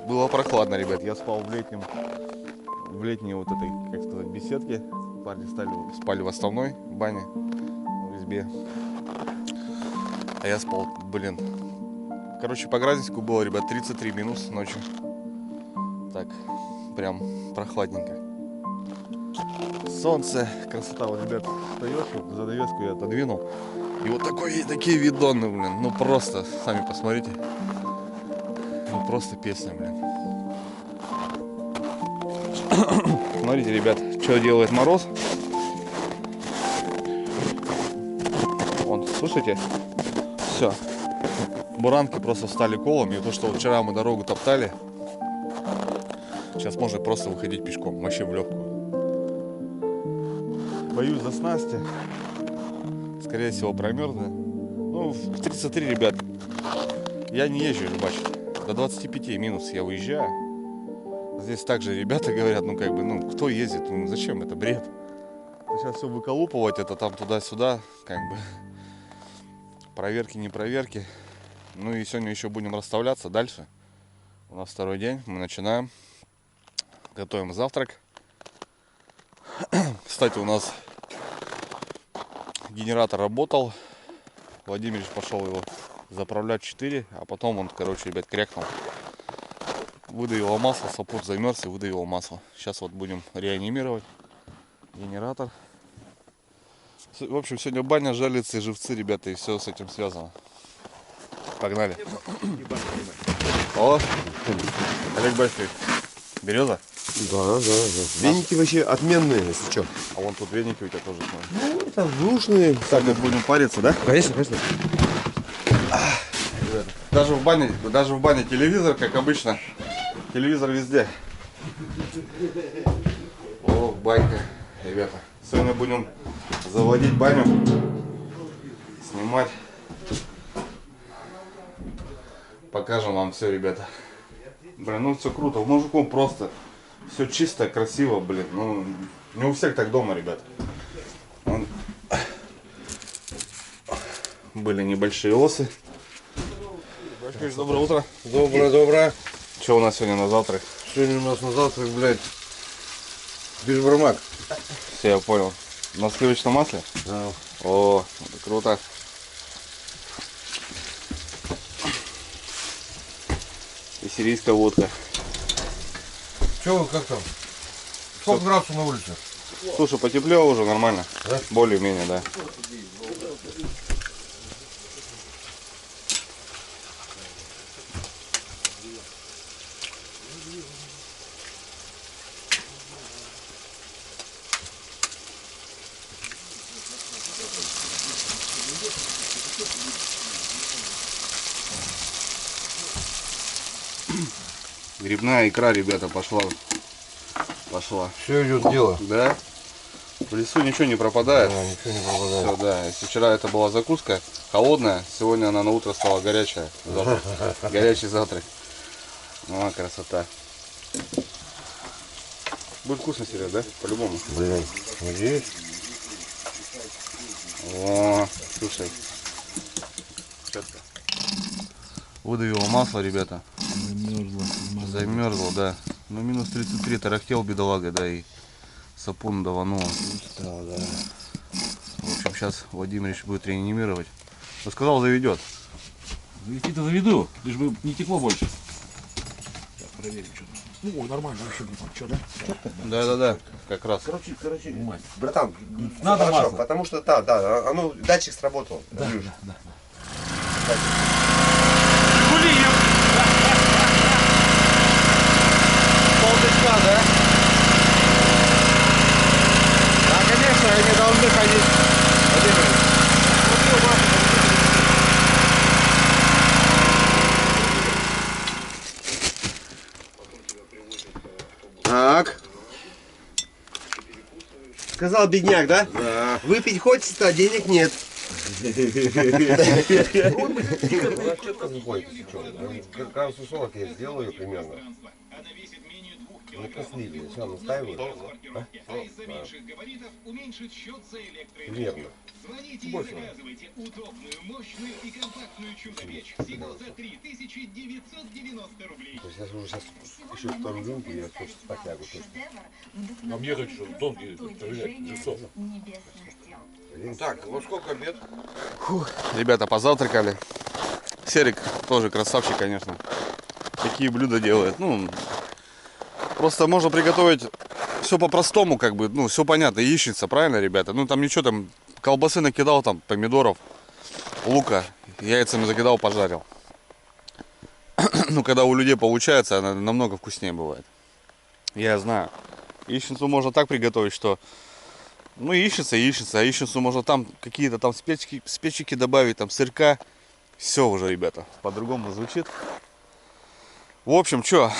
Было прохладно, ребят. Я спал в летней вот этой, как сказать, беседке. Парни спали в основной бане, в избе. А я спал, блин. Короче, по градуснику было, ребят, 33 минус ночью. Так, прям прохладненько. Солнце, красота. Вот, ребят, встаешь, вот, занавеску я отодвинул. И вот такие видоны, блин. Ну просто, сами посмотрите. Ну просто песня, блин. Смотрите, ребят, что делает мороз. Вон, слушайте? Все. Буранки просто встали колом. И то, что вчера мы дорогу топтали, сейчас можно просто выходить пешком. Вообще в легкую. Боюсь за снасти. Скорее всего, промерзну. Ну, в 33, ребят. Я не езжу рыбачить. До 25 минус я уезжаю. Здесь также ребята говорят, ну как бы, ну кто ездит, ну зачем, это бред. Сейчас все выколупывать, это там туда-сюда, как бы. Проверки, не проверки. Ну и сегодня еще будем расставляться дальше. У нас второй день, мы начинаем. Готовим завтрак. Кстати, у нас генератор работал. Владимирович пошел его заправлять 4, а потом он, короче, ребят, крякнул. Выдавило масло, саппорт замерз и выдавило масло. Сейчас вот будем реанимировать генератор. В общем, сегодня баня, жалится и живцы, ребята, и все с этим связано. Погнали. О, Олег Борисович, береза? Да. Веники вообще отменные, если что. А вон тут веники у тебя тоже, смотри. Ну, там нужные. Так, мы будем париться, да? Конечно, конечно. Даже в бане телевизор, как обычно. Телевизор везде. О, банька, ребята. Сегодня будем заводить баню с снимать. Покажем вам все, ребята. Блин, ну все круто. У мужиков просто все чисто, красиво, блин. Ну, не у всех так дома, ребят. Были небольшие осы. Доброе утро. Доброе. Что у нас сегодня на завтрак? Сегодня у нас на завтрак, блядь, бешбармак. Все, я понял. На сливочном масле? Да. О, это круто. И сирийская водка. Че вы, как там? Сколько градусов на улице? Слушай, потеплело уже нормально. Да? Более-менее, да. Грибная икра, ребята, пошла. Все идет дело. Да? В лесу ничего не пропадает. Да, ничего не пропадает. Все, да. Если вчера это была закуска холодная, сегодня она на утро стала горячая. Горячий завтрак. Ну, красота. Будет вкусно, Серега, да? По-любому. Блин, надеюсь. О, слушай. Выдавило масло, ребята. Замерзло, да. Ну, минус 33, тарахтел бедолага, да, и сапун даванул. Да, да. В общем, сейчас Владимирович будет реанимировать. Но сказал, заведет. Завести-то заведу, лишь бы не текло больше. Так, проверим, что там. Ну, о, нормально вообще, что, да? Да, как раз. Короче, братан, Надо хорошо, масло. потому что да, оно, датчик сработал. Да. Полдышка, да? Да, конечно, они должны ходить. Так. Сказал бедняк, да? Да. Выпить хочется, а денег нет. Градусов 40 я сделаю примерно. На кослили. Все, настаиваю. Примерно. Больше. Сейчас уже еще вторую рюмку, я просто потягу. А мне хочу тонкий лицо. Так, во сколько обед? Ребята позавтракали. Серик тоже красавчик, конечно. Такие блюда делает. Ну, просто можно приготовить все по-простому, как бы, ну, все понятно. Яичница, правильно, ребята? Ну, там ничего, там колбасы накидал, там помидоров, лука, яйцами закидал, пожарил. Ну, когда у людей получается, она намного вкуснее бывает. Я знаю. Яичницу можно так приготовить, что... Ну, яичница, а яичницу можно там какие-то там спечки добавить, там сырка. Все уже, ребята, по-другому звучит. В общем, что,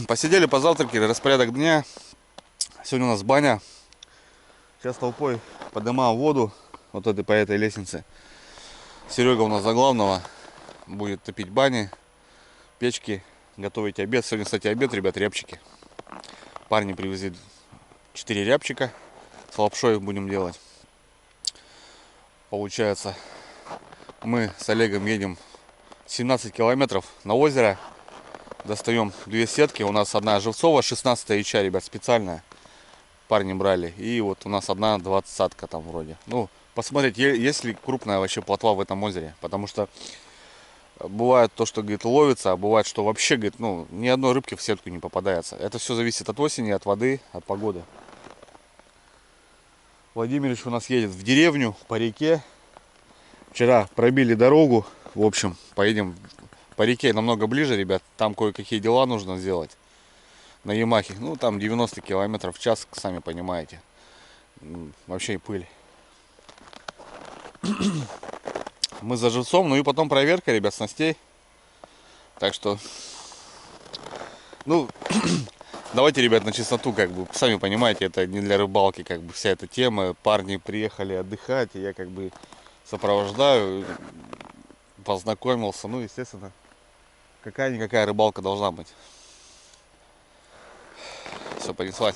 посидели, позавтракали, распорядок дня. Сегодня у нас баня. Сейчас толпой поднимаем воду вот по этой лестнице. Серега у нас за главного будет топить бани, печки, готовить обед. Сегодня, кстати, обед, ребят, рябчики. Парни привезли 4 рябчика. С лапшой будем делать. Получается, мы с Олегом едем 17 километров на озеро. Достаем 2 сетки. У нас одна живцовая, 16 яча, ребят, специальная. Парни брали. И вот у нас одна 20-ка там вроде. Ну, посмотреть, есть ли крупная вообще плотва в этом озере. Потому что бывает то, что, говорит, ловится, а бывает, что вообще, говорит, ну, ни одной рыбки в сетку не попадается. Это все зависит от осени, от воды, от погоды. Владимирович у нас едет в деревню по реке. Вчера пробили дорогу. В общем, поедем по реке намного ближе, ребят. Там кое-какие дела нужно сделать. На Ямахе. Ну, там 90 километров в час, сами понимаете. Вообще и пыль. Мы за живцом. Ну и потом проверка, ребят, снастей. Так что... Ну... Давайте, ребят, на чистоту, как бы, сами понимаете, это не для рыбалки, как бы, вся эта тема. Парни приехали отдыхать, и я, как бы, сопровождаю, познакомился. Ну, естественно, какая-никакая рыбалка должна быть. Все, понеслась.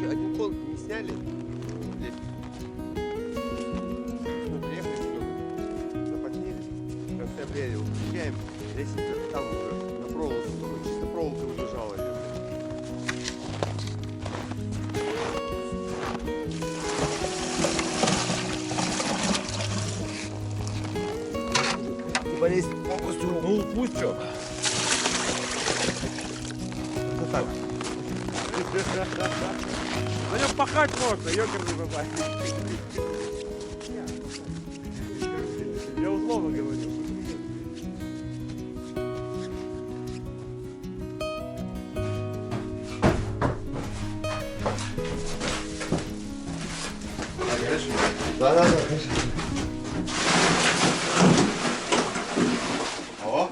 Один кол не сняли. Ну, приехали сюда. Запозднились. В конце апреля его приезжаем. Лестница там уже на проволоку. Чисто проволока убежала. Борис полностью. Ну, пусть что. Вот так. На нем пахать можно, ёкарный бабай. Я условно говорю. Да, конечно. О,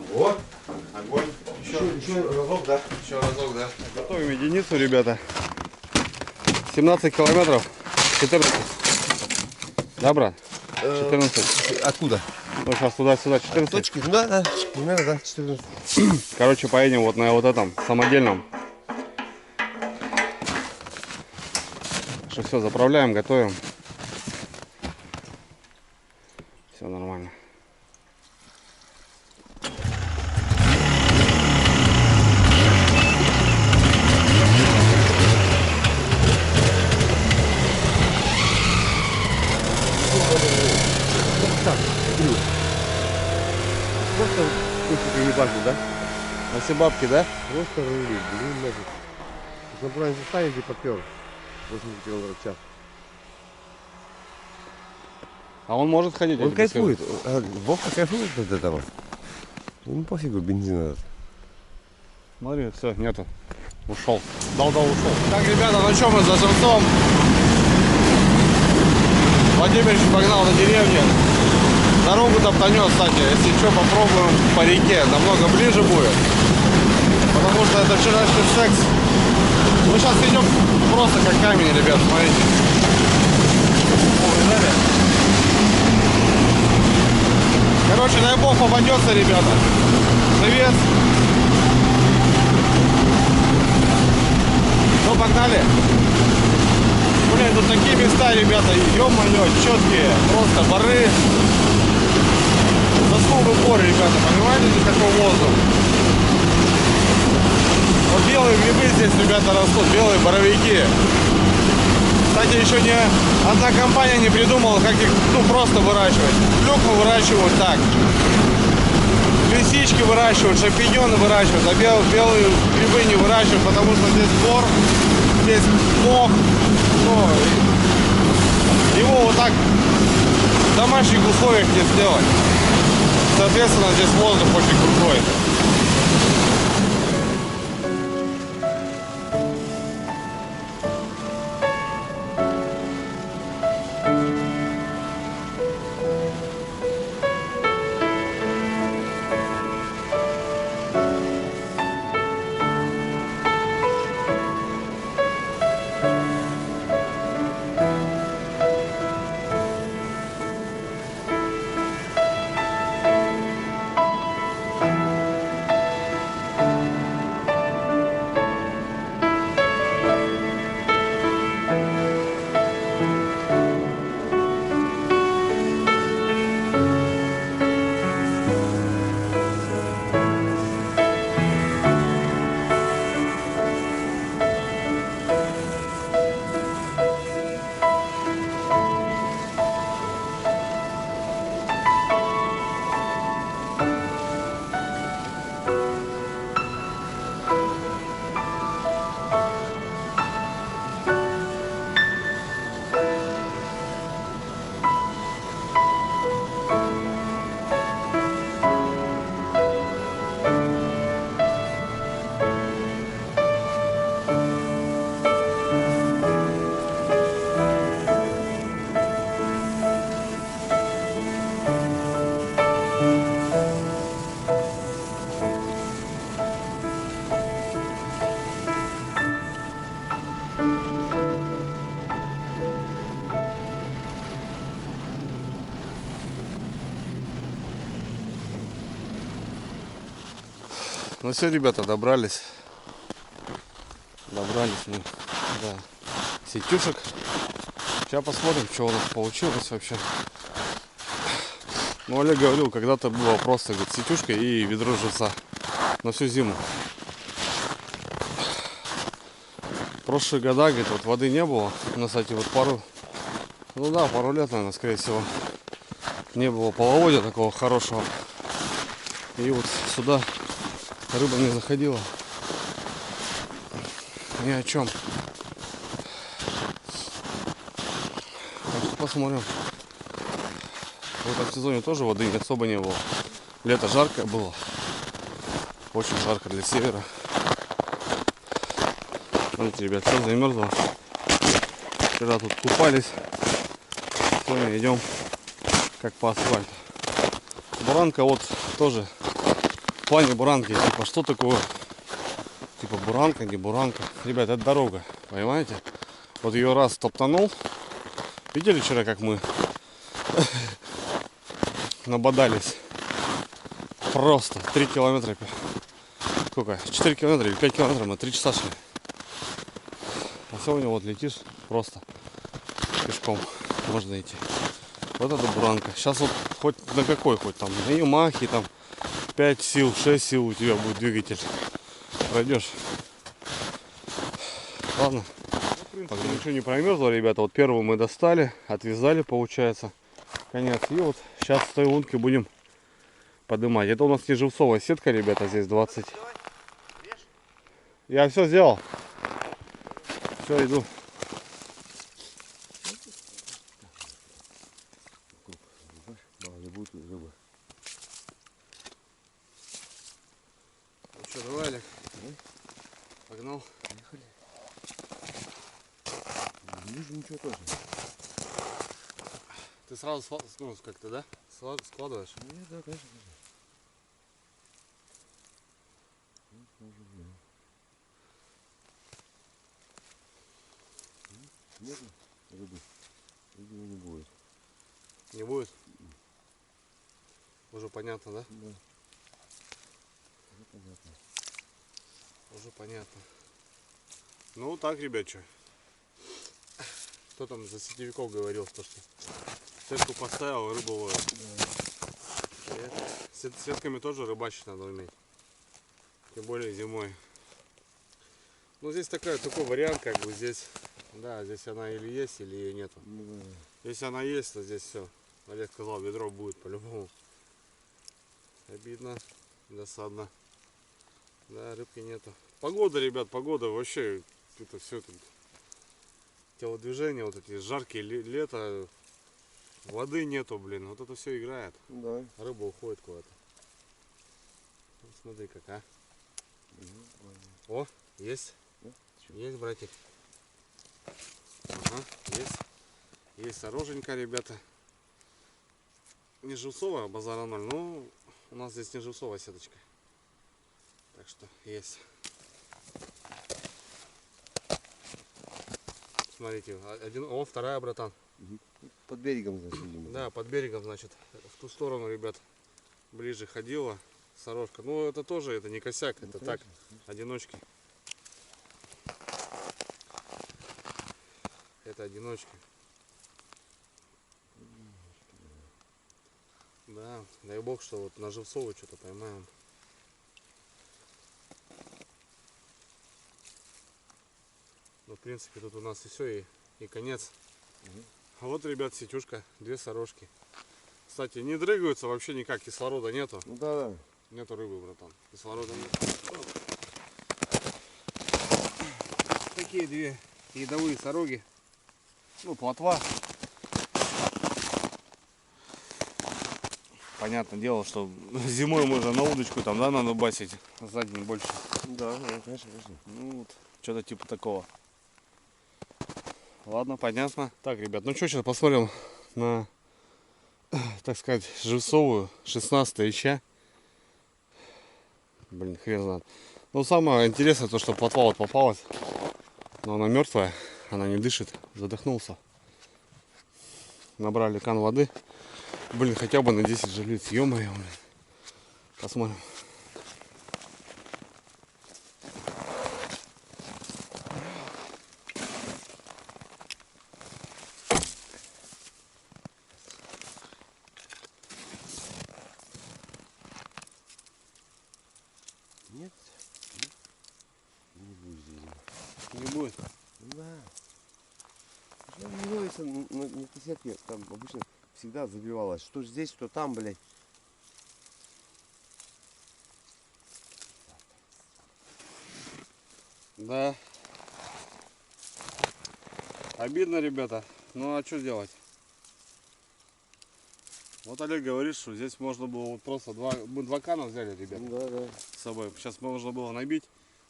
огонь. Еще разок, да? Еще разок, да. Готовим единицу, ребята. 17 километров. 14. Да, брат? 14. Откуда? Ну, сейчас туда-сюда 14. Точки? Ну да, примерно, да, 14. Короче, поедем вот на вот этом самодельном. Что все, заправляем, готовим. Все нормально. Просто кусочек не башни, да? На все бабки, да? Просто рули, блин, нафиг. На правильном состоянии ты попер. 80 км в час. А он может ходить? Он я тебе скажу. кайфует. Вовка кайфует от этого. Ему пофигу бензина. Смотри, все, нету. Ушел. Дал, ушел. Так, ребята, ну что, мы за живцом. Владимирович погнал на деревню. Дорогу топтанет, кстати. Если что, попробуем по реке. Намного ближе будет. Потому что это вчерашний секс. Мы сейчас идем просто как камень, ребят, смотрите. Короче, дай бог попадется, ребята. Привет. Ну, погнали. Блин, тут такие места, ребята, ё-моё, четкие. Просто бары. Заслуга горы, ребята, понимаете, здесь какой воздух. Вот белые грибы здесь, ребята, растут, белые боровики. Кстати, еще ни одна компания не придумала, как их, ну, просто выращивать. Клюкву выращивают так. Лисички выращивают, шампиньоны выращивают, а белые грибы не выращивают, потому что здесь бор, здесь мох. Ну, его вот так в домашних условиях не сделать. Соответственно, здесь воздух очень крутой. Ну все, ребята, добрались. Добрались мы до сетюшек. Сейчас посмотрим, что у нас получилось вообще. Ну, Олег говорил, когда-то было просто, говорит, сетюшка и ведро живца на всю зиму. В прошлые года, говорит, вот воды не было. На сайте вот пару лет, наверное, скорее всего, не было половодья такого хорошего. И вот сюда рыба не заходила. Ни о чем. Так что посмотрим. В этом сезоне тоже воды особо не было. Лето жаркое было. Очень жарко для севера. Смотрите, ребят, все замерзло. Вчера тут купались. Сегодня идем как по асфальту. Буранка вот тоже. В плане буранки, типа, что такое? Типа буранка, не буранка. Ребят, это дорога, понимаете? Вот ее раз топтанул. Видели вчера, как мы набодались? Просто 3 километра. Сколько? 4 километра или 5 километров мы 3 часа шли. А сегодня вот летишь просто пешком. Можно идти. Вот это буранка. Сейчас вот хоть на какой, хоть там на Ямахе, там 5 сил, 6 сил у тебя будет двигатель. Пройдешь. Ладно. Пока ничего не промерзло, ребята. Вот первую мы достали, отвязали, получается. Конец. И вот сейчас с той лунки будем поднимать. Это у нас не живцовая сетка, ребята, здесь 20. Я все сделал. Все, иду. Ну что, давай, Олег. Погнал. Не вижу ничего тоже. Ты сразу как-то, да? Складываешь? Нет, да, конечно. Нет рыбы. Рыбы не будет. Не будет? Уже понятно, да? Да. Уже понятно. Уже понятно. Ну так, ребят, что? Кто там за сетевиков говорил, что сетку поставил, рыбу ловит. Да. Сетками тоже рыбачить надо уметь. Тем более зимой. Ну здесь такой вариант, как бы здесь. Да, здесь она или есть, или ее нету. Если она есть, то здесь все. Олег сказал, ведро будет по-любому. Обидно, досадно. Да, рыбки нету. Погода, ребят, погода вообще, это все тут. Телодвижения, вот эти жаркие лето, воды нету, блин, вот это все играет. Да. Рыба уходит куда-то. Вот смотри как, а. О, есть. Есть, братик. Ага, есть. Есть ороженька, ребята. Не живцовая, базара 0, но у нас здесь не живцовая сеточка. Так что есть. Смотрите, вторая, братан. Под берегом, значит, видимо. Да, под берегом, значит, в ту сторону, ребят, ближе ходила сорожка. Ну, это тоже, это не косяк, это так, одиночки. Это одиночки. Да, дай бог, что вот на живцовую что-то поймаем. Ну, в принципе, тут у нас и все, и конец. А вот, ребят, сетюшка, 2 сорожки. Кстати, не дрыгаются вообще никак, кислорода нету. Ну да, да. Нету рыбы, братан. Кислорода нет. Такие 2 едовые сороги. Ну, плотва. Понятное дело, что зимой можно на удочку там, да, надо басить. За день больше. Да, конечно, конечно. Ну, вот, что-то типа такого. Ладно, понятно. Так, ребят, ну что, сейчас посмотрим на, так сказать, живцовую 16 ища. Блин, хрен знает. Ну, самое интересное то, что плотва вот попалась. Но она мертвая, она не дышит. Задохнулся. Набрали кан воды. Блин, хотя бы на 10 же лит. Ё-моё, блин. Посмотрим. сетки там обычно всегда забивалось. Что здесь, что там, блядь. Да. Обидно, ребята. Ну а что делать? Вот Олег говорит, что здесь можно было вот просто мы два кана взяли, ребята, Да. с собой. Сейчас можно было набить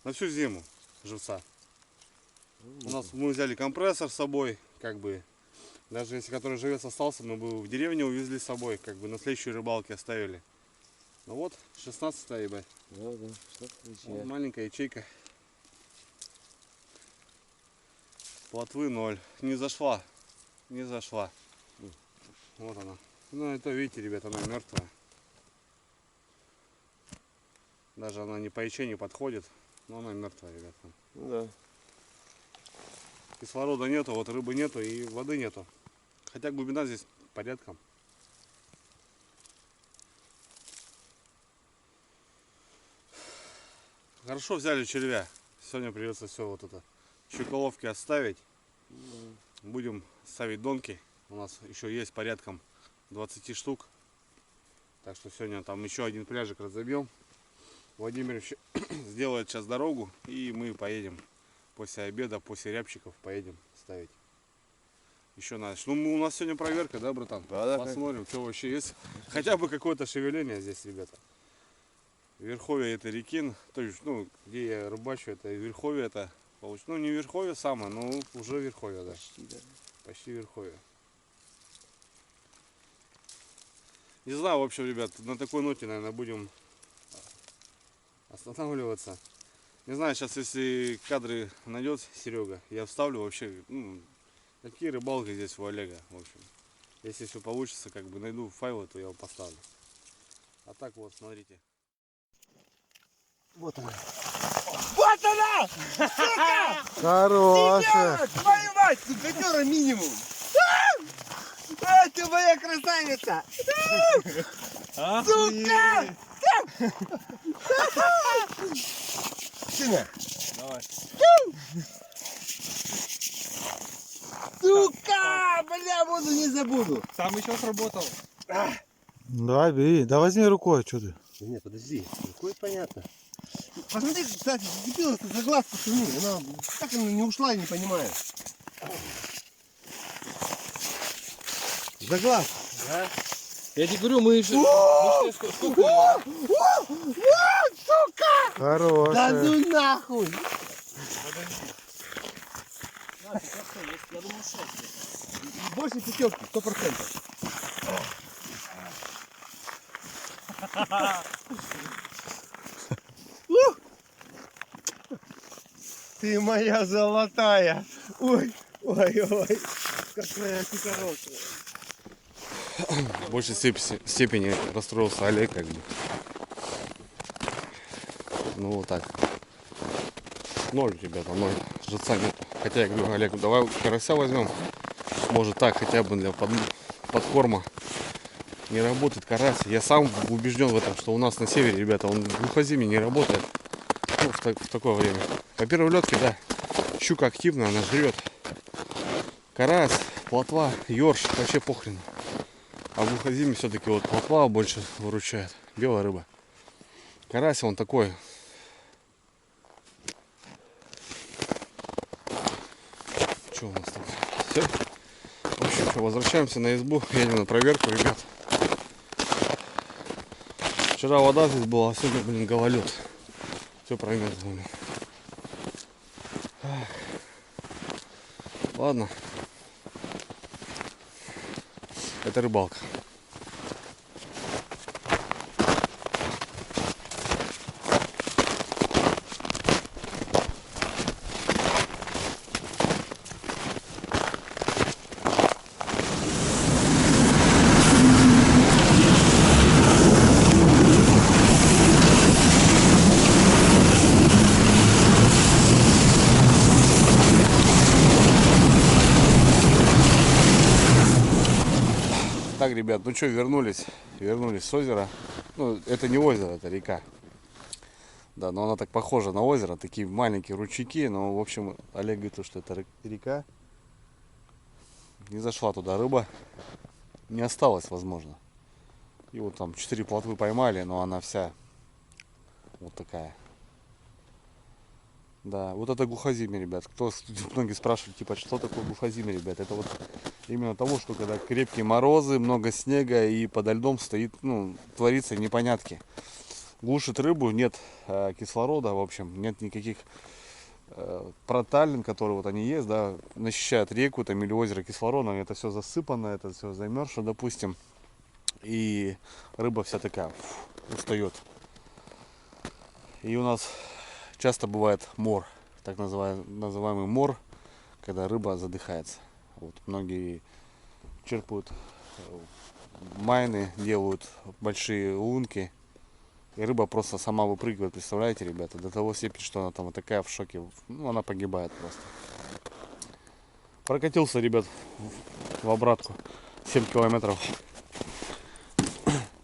на всю зиму живца. У нас мы взяли компрессор с собой, как бы. Даже если который живец остался, мы бы в деревне увезли с собой, как бы на следующей рыбалке оставили. Ну вот, 16-я, ебать. Да, 16 Вот маленькая ячейка. Плотвы 0. Не зашла. Не зашла. Вот она. Ну это, видите, ребята, она мертвая. Даже она не по яче не подходит, но она мертвая, ребята. Да. Кислорода нету, вот рыбы нету и воды нету. Хотя глубина здесь порядком. Хорошо взяли червя. Сегодня придется все вот это щеколовки оставить. Будем ставить донки. У нас еще есть порядком 20 штук. Так что сегодня там еще один пляжик разобьем. Владимир сделает сейчас дорогу, и мы поедем после обеда, после рябчиков поедем ставить. Еще надо. Ну, у нас сегодня проверка, да, братан? Да. Посмотрим, что вообще есть. Хотя бы какое-то шевеление здесь, ребята. Верховье это реки, то есть, ну, где я рыбачу, это верховье, это, ну, не верховье самое, но уже верховье, да. Почти верховье. Не знаю, в общем, ребят, на такой ноте, наверное, будем останавливаться. Не знаю, сейчас, если кадры найдет Серега, я вставлю вообще, ну, какие рыбалки здесь у Олега, в общем. Если все получится, как бы найду файлы, то я его поставлю. А так вот, смотрите. Вот она. Вот она! Сука! Хорошая. Твою мать, пятера минимум! А, ты моя красавица! Сука! Сына! Давай. Сука! Бля, буду, не забуду! Сам еще сработал. Давай, бери. Да возьми рукой, что ты. Да нет, подожди. Рукой понятно. Посмотри, кстати, зацепилась за глаз пацаны. Она как она не ушла, я не понимаю. За глаз. Да? Я тебе говорю, мы еще... Да Хорошая. ну нахуй! Больше пятерки, 100%. Ты моя золотая! Ой, ой, какая ты хорошая! В большей степени расстроился Олег, как бы. Ну вот так. 0, ребята, 0. Живца нет. Хотя я говорю, Олег, давай карася возьмем. Может так, хотя бы для подкорма. Не работает карась. Я сам убежден в этом, что у нас на севере, ребята, он в глухозиме не работает. Ну, в такое время. По первой лётке, да, щука активная, она жрет. Карась, плотва, ёрш, вообще похрен. А в глухозиме все-таки вот плотва больше выручает. Белая рыба. Карась он такой. Что у нас там? Все. В общем, что, возвращаемся на избу. Едем на проверку, ребят. Вчера вода здесь была, а сегодня, блин, гололед. Все промерзло. Ладно. Это рыбалка. Так, ребят, ну что, вернулись с озера. Ну, это не озеро, это река. Да, но она так похожа на озеро, такие маленькие ручейки, но, в общем, Олег говорит, что это река. не зашла туда рыба. Не осталось, возможно. И вот там 4 плотвы поймали, но она вся вот такая. Да, вот это глухозимье, ребят. Многие спрашивают, типа, что такое глухозимье, ребят? Это вот именно того, что когда крепкие морозы, много снега и подо льдом стоит, ну, творится непонятки. Глушит рыбу, нет кислорода, в общем, нет никаких проталин, которые вот они есть, да, насыщают реку там или озеро кислородом, это все засыпано, это все замерзшее, допустим. И рыба вся такая устает. И у нас часто бывает мор, так называемый мор, когда рыба задыхается. Вот многие черпают майны, делают большие лунки, и рыба просто сама выпрыгивает, представляете, ребята, до того степени, что она там вот такая в шоке, ну, она погибает просто. Прокатился, ребят, в обратку 7 километров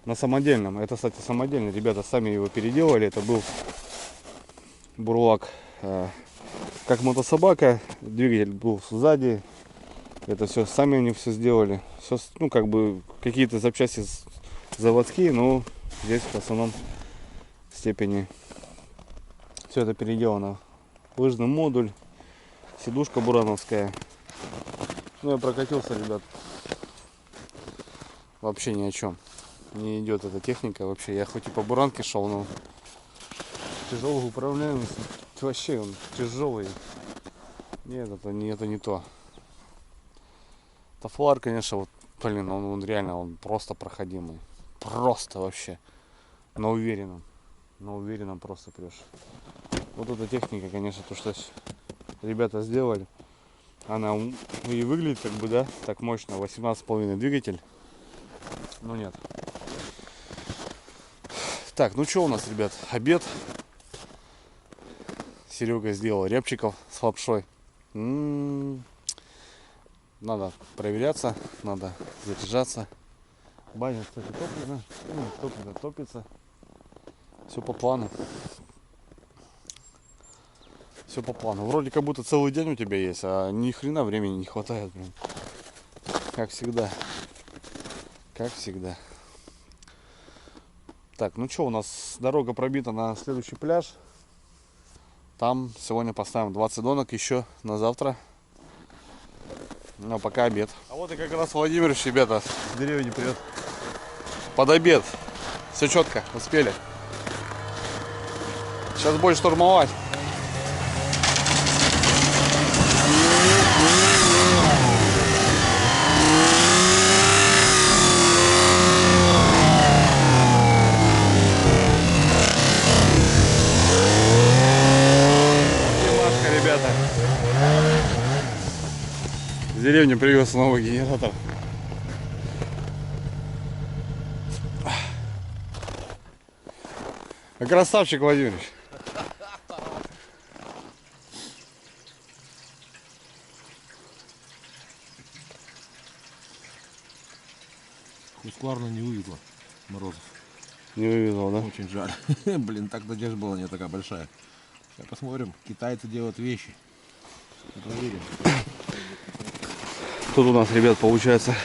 на самодельном. Это, кстати, самодельный, ребята сами его переделали, это был бурлак как мотособака, двигатель был сзади, это все сами они все сделали, все, ну, как бы какие-то запчасти заводские, но здесь в основном степени все это переделано. Лыжный модуль, сидушка бурановская. Ну, я прокатился, ребят, вообще ни о чем не идет эта техника вообще. Я хоть и по буранке шел, но тяжелый управляемость, вообще он тяжелый. Нет, это не то. Тафлар, конечно, вот, блин, он реально, он просто проходимый. Просто вообще. На уверенном просто прешь. Вот эта техника, конечно, то, что ребята сделали, она и выглядит как бы, да, так мощно. 18,5 двигатель. Но нет. Так, ну что у нас, ребят? Обед. Серега сделал рябчиков с лапшой. Надо проверяться, надо заряжаться. Баня, кстати, топлена. Ну, топлено, топится. Все по плану. Все по плану. Вроде как будто целый день у тебя есть, а ни хрена времени не хватает, блин. Как всегда. Как всегда. Так, ну что, у нас дорога пробита на следующий пляж. Там сегодня поставим 20 донок еще на завтра. Но пока обед. А вот и как раз Владимирович, ребята, с деревни привет. Под обед. Все четко, успели. Сейчас будет штурмовать. В деревню привез новый генератор. Красавчик, Владимирович. Хускварна не вывезла Морозов. Не вывезла, да? Очень жаль. Блин, так надежда была не такая большая. Сейчас посмотрим. Китайцы делают вещи. Проверим. Тут у нас, ребят, получается,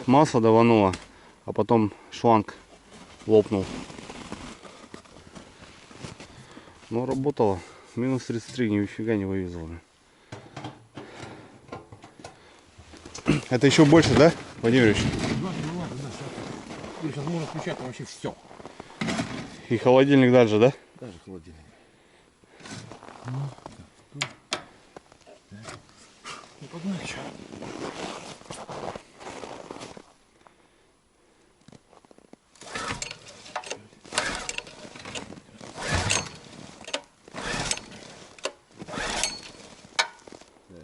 масло давануло, а потом шланг лопнул. Но работало. Минус 33, нифига не вывезло. Это еще больше, да, Владимирович? Сейчас можно включать там вообще все. И холодильник даже, да? Даже холодильник. Ну, погнали, что?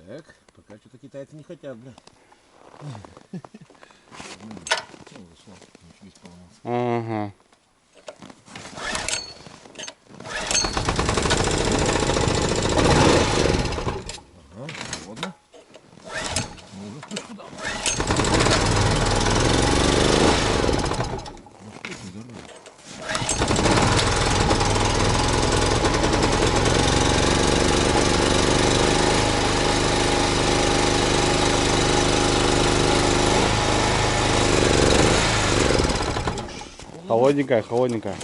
Так, пока что-то китайцы не хотят, бля. Ага. Ладно. Ну, уже впуску дам. Ну, что ты, здорово. Холодненькая, холодненькая.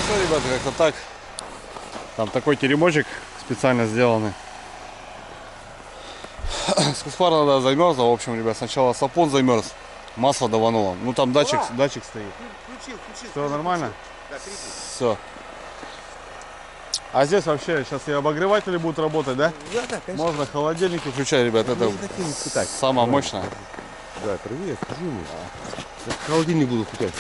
Все, ребята, как-то так. Там такой теремочек специально сделанный. Сквозь да, замерзла. В общем, ребят, сначала сапун замерз, масло давануло. Ну там датчик стоит. Включил. Все нормально? Да, крепит. Все. А здесь вообще сейчас и обогреватели будут работать, да? Да, конечно. Можно холодильник включать, ребят. Это хотим испытать. самое мощное. Да, привет, скажи ему. Холодильник буду купить.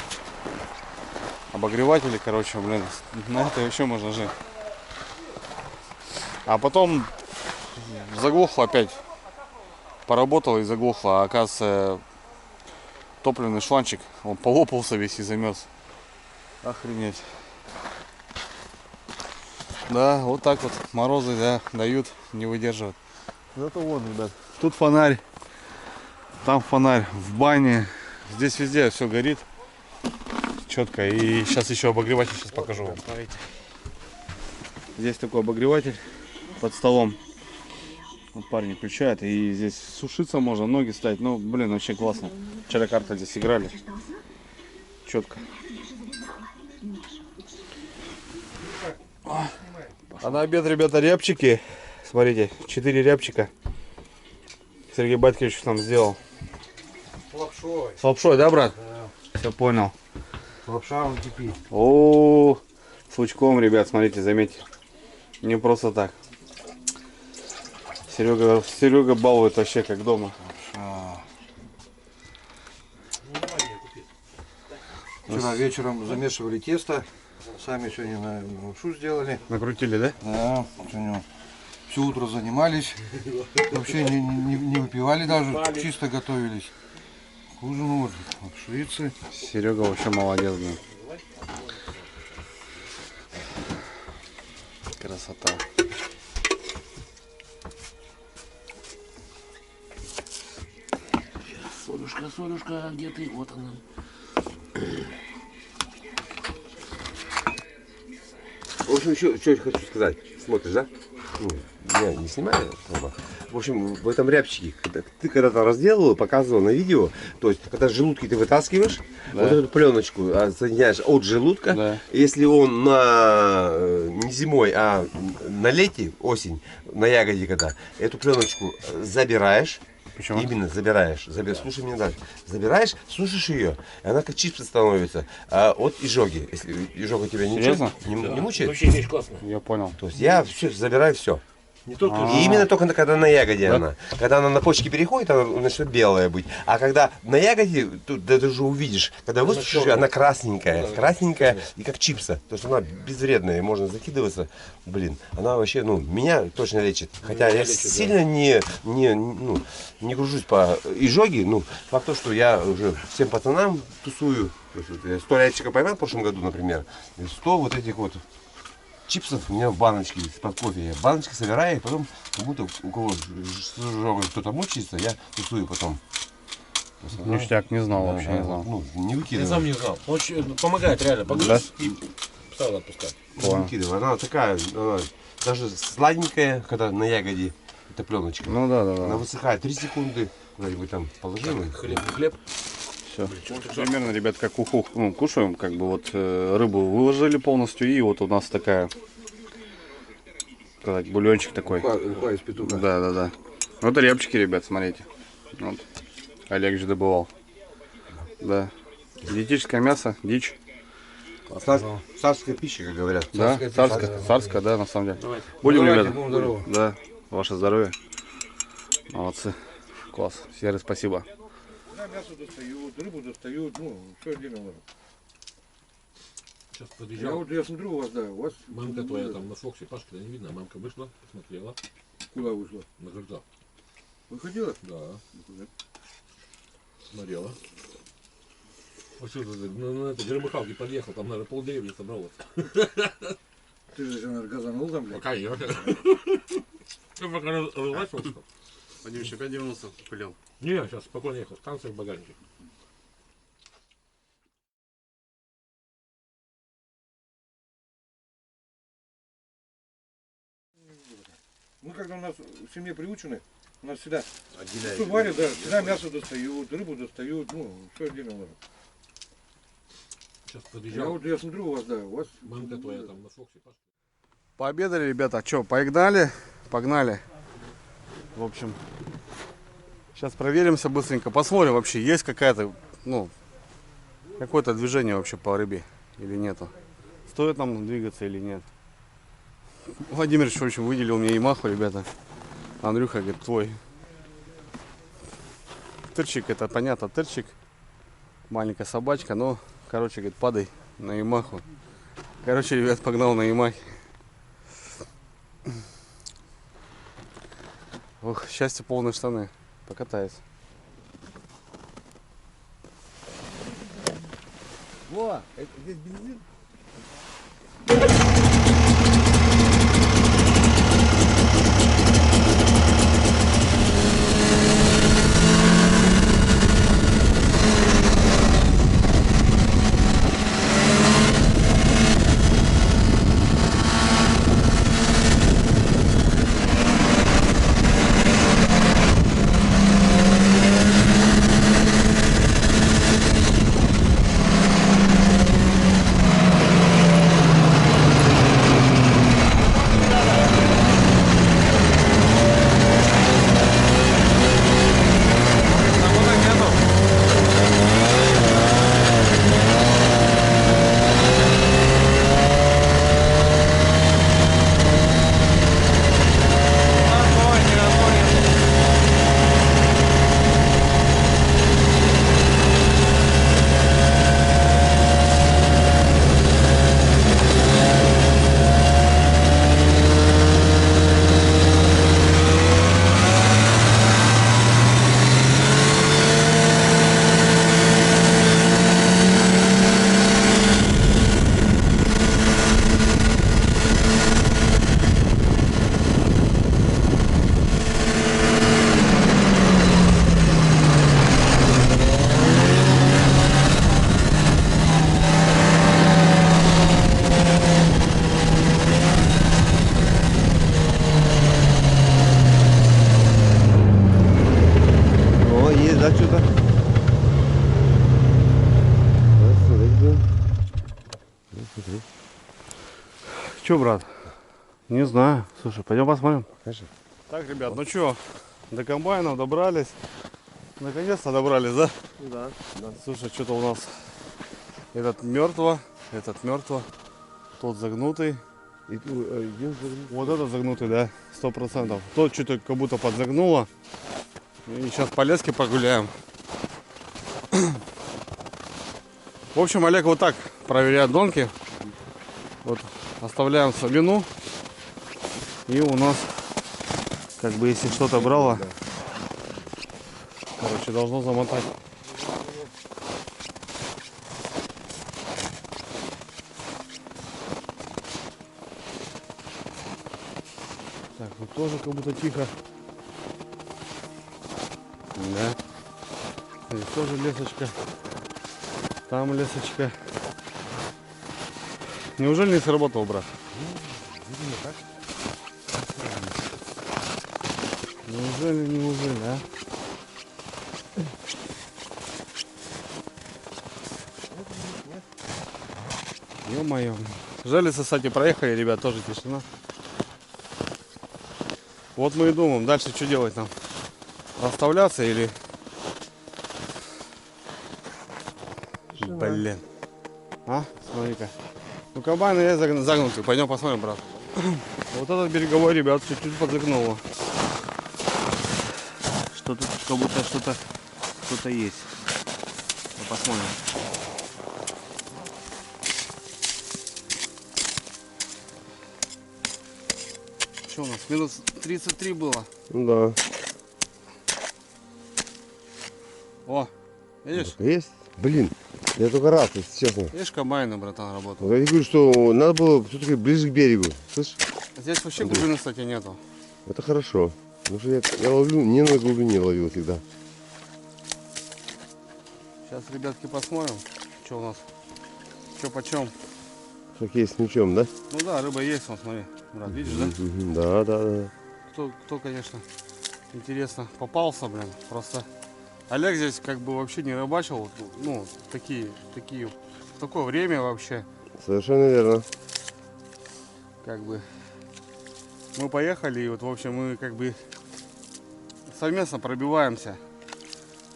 Обогреватели, короче, блин. На это еще можно жить. А потом заглохло опять. Поработал и заглохло. А оказывается, топливный шланчик, он полопался весь и замерз. Охренеть. Да, вот так вот морозы, да, дают, не выдерживают. Зато вон, ребят, тут фонарь, там фонарь, в бане. Здесь везде все горит четко. И сейчас еще обогреватель, сейчас покажу вам. Смотрите. Здесь такой обогреватель под столом. Вот парень включает, и здесь сушиться можно, ноги ставить. Ну, блин, вообще классно. Вчера карта здесь играли. Четко. А на обед, ребята, рябчики. Смотрите, 4 рябчика. Сергей Батькович нам сделал. Лапшой. С лапшой, да, брат? Все понял. Лапша он кипит. О, с лучком, ребят, смотрите, заметьте. Не просто так. Серега балует вообще как дома. Вчера вечером замешивали тесто. Сами сегодня на лапшу сделали. Накрутили, да? Да, сегодня все утро занимались. Вообще не выпивали даже, чисто готовились. К ужину вот лапшицы. Серега вообще молодец, блин. Красота. Солюшка, где ты? Вот она. В общем, что хочу сказать. Смотришь, да? Ну, я не снимаю. В общем, в этом рябчике, ты когда-то разделывал, показывал на видео, то есть, когда желудки ты вытаскиваешь, Да. вот эту пленочку соединяешь от желудка, Да. если он не зимой, а на лете, осень, на ягоде когда, эту пленочку забираешь. Почему? Именно забираешь. Слушай меня дальше. Забираешь, сушишь ее, и она как чипсы становится. От изжоги. Если изжога тебя Серьезно? не мучает, Вообще вещь классная. Я понял. то есть я все забираю все. Не только И именно только когда на ягоде она. Когда она на почке переходит, она начнет белая быть. А когда на ягоде, тут да, ты уже увидишь, когда высушишь, она красненькая. Красненькая и как чипса. То есть она безвредная, можно закидываться. Блин, она вообще, ну, меня точно лечит. Хотя я сильно не кружусь по изжоге. Ну, факт то, что я уже всем пацанам тусую. То есть, вот я 100 рябчиков поймал в прошлом году, например. И 100 вот этих вот чипсов у меня в баночке из-под кофе. Я баночки собираю, и потом кому-то, у кого с изжогой кто-то мучается, я тусую потом. Ништяк, не знал вообще, не Да, знал. ну, не Я выкидывай. сам не знал. Очень помогает реально. Погрыз и сразу отпускать. Не выкидывай. Она такая, она даже сладенькая, когда на ягоде, эта пленочка. Ну да, да, Она да. высыхает 3 секунды, куда-нибудь там положил. и- Хлеб, не хлеб. Все. Примерно, ребят, как уху, ну, кушаем, как бы вот рыбу выложили полностью, и вот у нас такая, сказать, бульончик такой. уха из петуха. Да, да, да. Ну это рябчики, ребят, смотрите. Вот. Олег же добывал. Да. Диетическое мясо, дичь. Царская пища, как говорят. Да, царская, да, на самом деле. Будем, Давайте, ребята. будем здоровы. Да, ваше здоровье. Молодцы. Класс. Серый, спасибо. Мясо достают, рыбу достают, ну, все отдельно. Сейчас подъезжал. Я смотрю у вас, да, у вас... Мамка твоя там на Фоксе, Пашка не видно. Мамка вышла, посмотрела Куда вышла? на крыльцо. Выходила? Да. Смотрела. Вот что ты на этой громыхалке подъехал, там, наверное, полдеревни собралось. Ты же, наверное, газанул там, блядь. Пока я. Ты пока разлачивался. Они еще опять вернулся, пылил. Не, сейчас спокойно ехал. Станция в багажнике. Мы когда у нас в семье приучены, у нас всегда суп варят, да, всегда мясо достают, рыбу достают, ну, все отдельно ложат. Сейчас Я подъезжал. вот я смотрю у вас, да, у вас... Мамка твоя там на Фоксе. Пообедали, ребята. Что, погнали? Погнали. В общем, сейчас проверимся быстренько. Посмотрим, вообще есть какая-то, ну, какое-то движение вообще по рыбе или нету. Стоит нам двигаться или нет. Владимир, в общем, выделил мне Ямаху, ребята. Андрюха, говорит, твой. Тырчик, это понятно, тырчик. Маленькая собачка, но, короче, говорит, падай на Ямаху. Короче, ребят, погнал на Ямахе. Ох, счастье, полные штаны. Покатаюсь. Во, здесь бензин. Да, что-то. Че, брат? Не знаю. Слушай, пойдем посмотрим. Конечно. Так, ребят, ну что, до комбайнов добрались. Наконец-то добрались, да? Да. Слушай, что-то у нас этот мертво, тот загнутый. И единственное. Вот этот загнутый, да, 100%. Тот что-то как будто подзагнуло. И сейчас по леске погуляем. В общем, Олег вот так проверяет донки. Вот оставляем солину. И у нас, как бы, если что-то брало, короче, должно замотать. Так, вот тоже как будто тихо. Да. Здесь тоже лесочка. Там лесочка. Неужели не сработал, брат? Неужели, а? Ё-моё. Железо, кстати, проехали, ребят, тоже тишина. Вот мы и думаем, дальше что делать нам? Оставляться или... Блин. А? Смотри-ка. Ну, комбайн я загнутый. Пойдем посмотрим, брат. Вот этот береговой, ребят, чуть-чуть подзагнуло. Что тут, как будто что-то есть. Ну, посмотрим. Что у нас? Минус 33 было. Да. О, видишь? Есть? Блин, я только рад, если честно. Видишь, комбайны, братан, работают. Вот я говорю, что надо было все-таки ближе к берегу. Слышь? Здесь вообще глубины, кстати, нету. Это хорошо. Потому что я ловлю, не на глубине ловил всегда. Сейчас, ребятки, посмотрим, что у нас. Что почем. Как есть с мячом, да? Ну да, рыба есть, вон, смотри. Брат, видишь, да? Да, да, да. кто, конечно, интересно, попался, блин. Просто Олег здесь как бы вообще не рыбачил. Ну, такие, в такое время вообще. Совершенно верно. Как бы мы поехали, и вот, в общем, мы как бы совместно пробиваемся.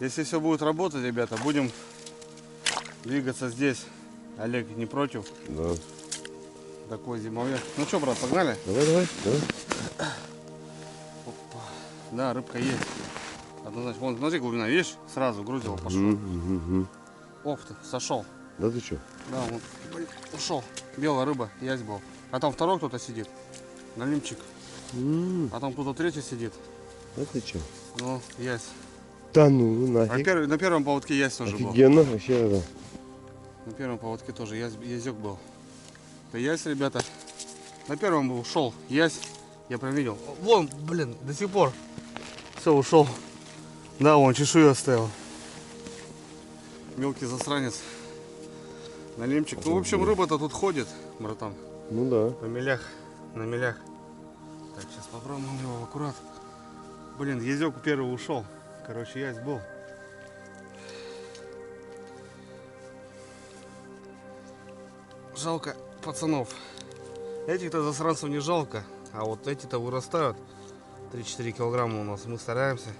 Если все будет работать, ребята, будем двигаться здесь. Олег не против. Да. Такой зимовье. Ну что, брат, погнали? Давай. Опа. Да, рыбка есть. Однозначно. Вон, смотри, глубина, видишь? Сразу грузил, пошел. Оп, ты, сошел. Да ты что? Да, он, блин, ушел. Белая рыба, ясь был. А там второй кто-то сидит. Налимчик. А там кто-то третий сидит. Да ты что? Ну, ясь. Да ну нафиг. На первом поводке ясь тоже был. Офигенно, вообще, да. На первом поводке тоже язек был. Это ясь, ребята. На первом был, ушел ясь. Я прям видел. Вон, блин, до сих пор. Все, ушел. Да, вон чешую оставил. Мелкий засранец. Налимчик. Ну, в общем, рыба-то тут ходит, братан. Ну да. На мелях. Так, сейчас попробуем его аккурат. Блин, язек первый ушел. Короче, ясь был. Жалко пацанов. Этих-то засранцев не жалко, а вот эти-то вырастают. 3-4 килограмма у нас. Мы стараемся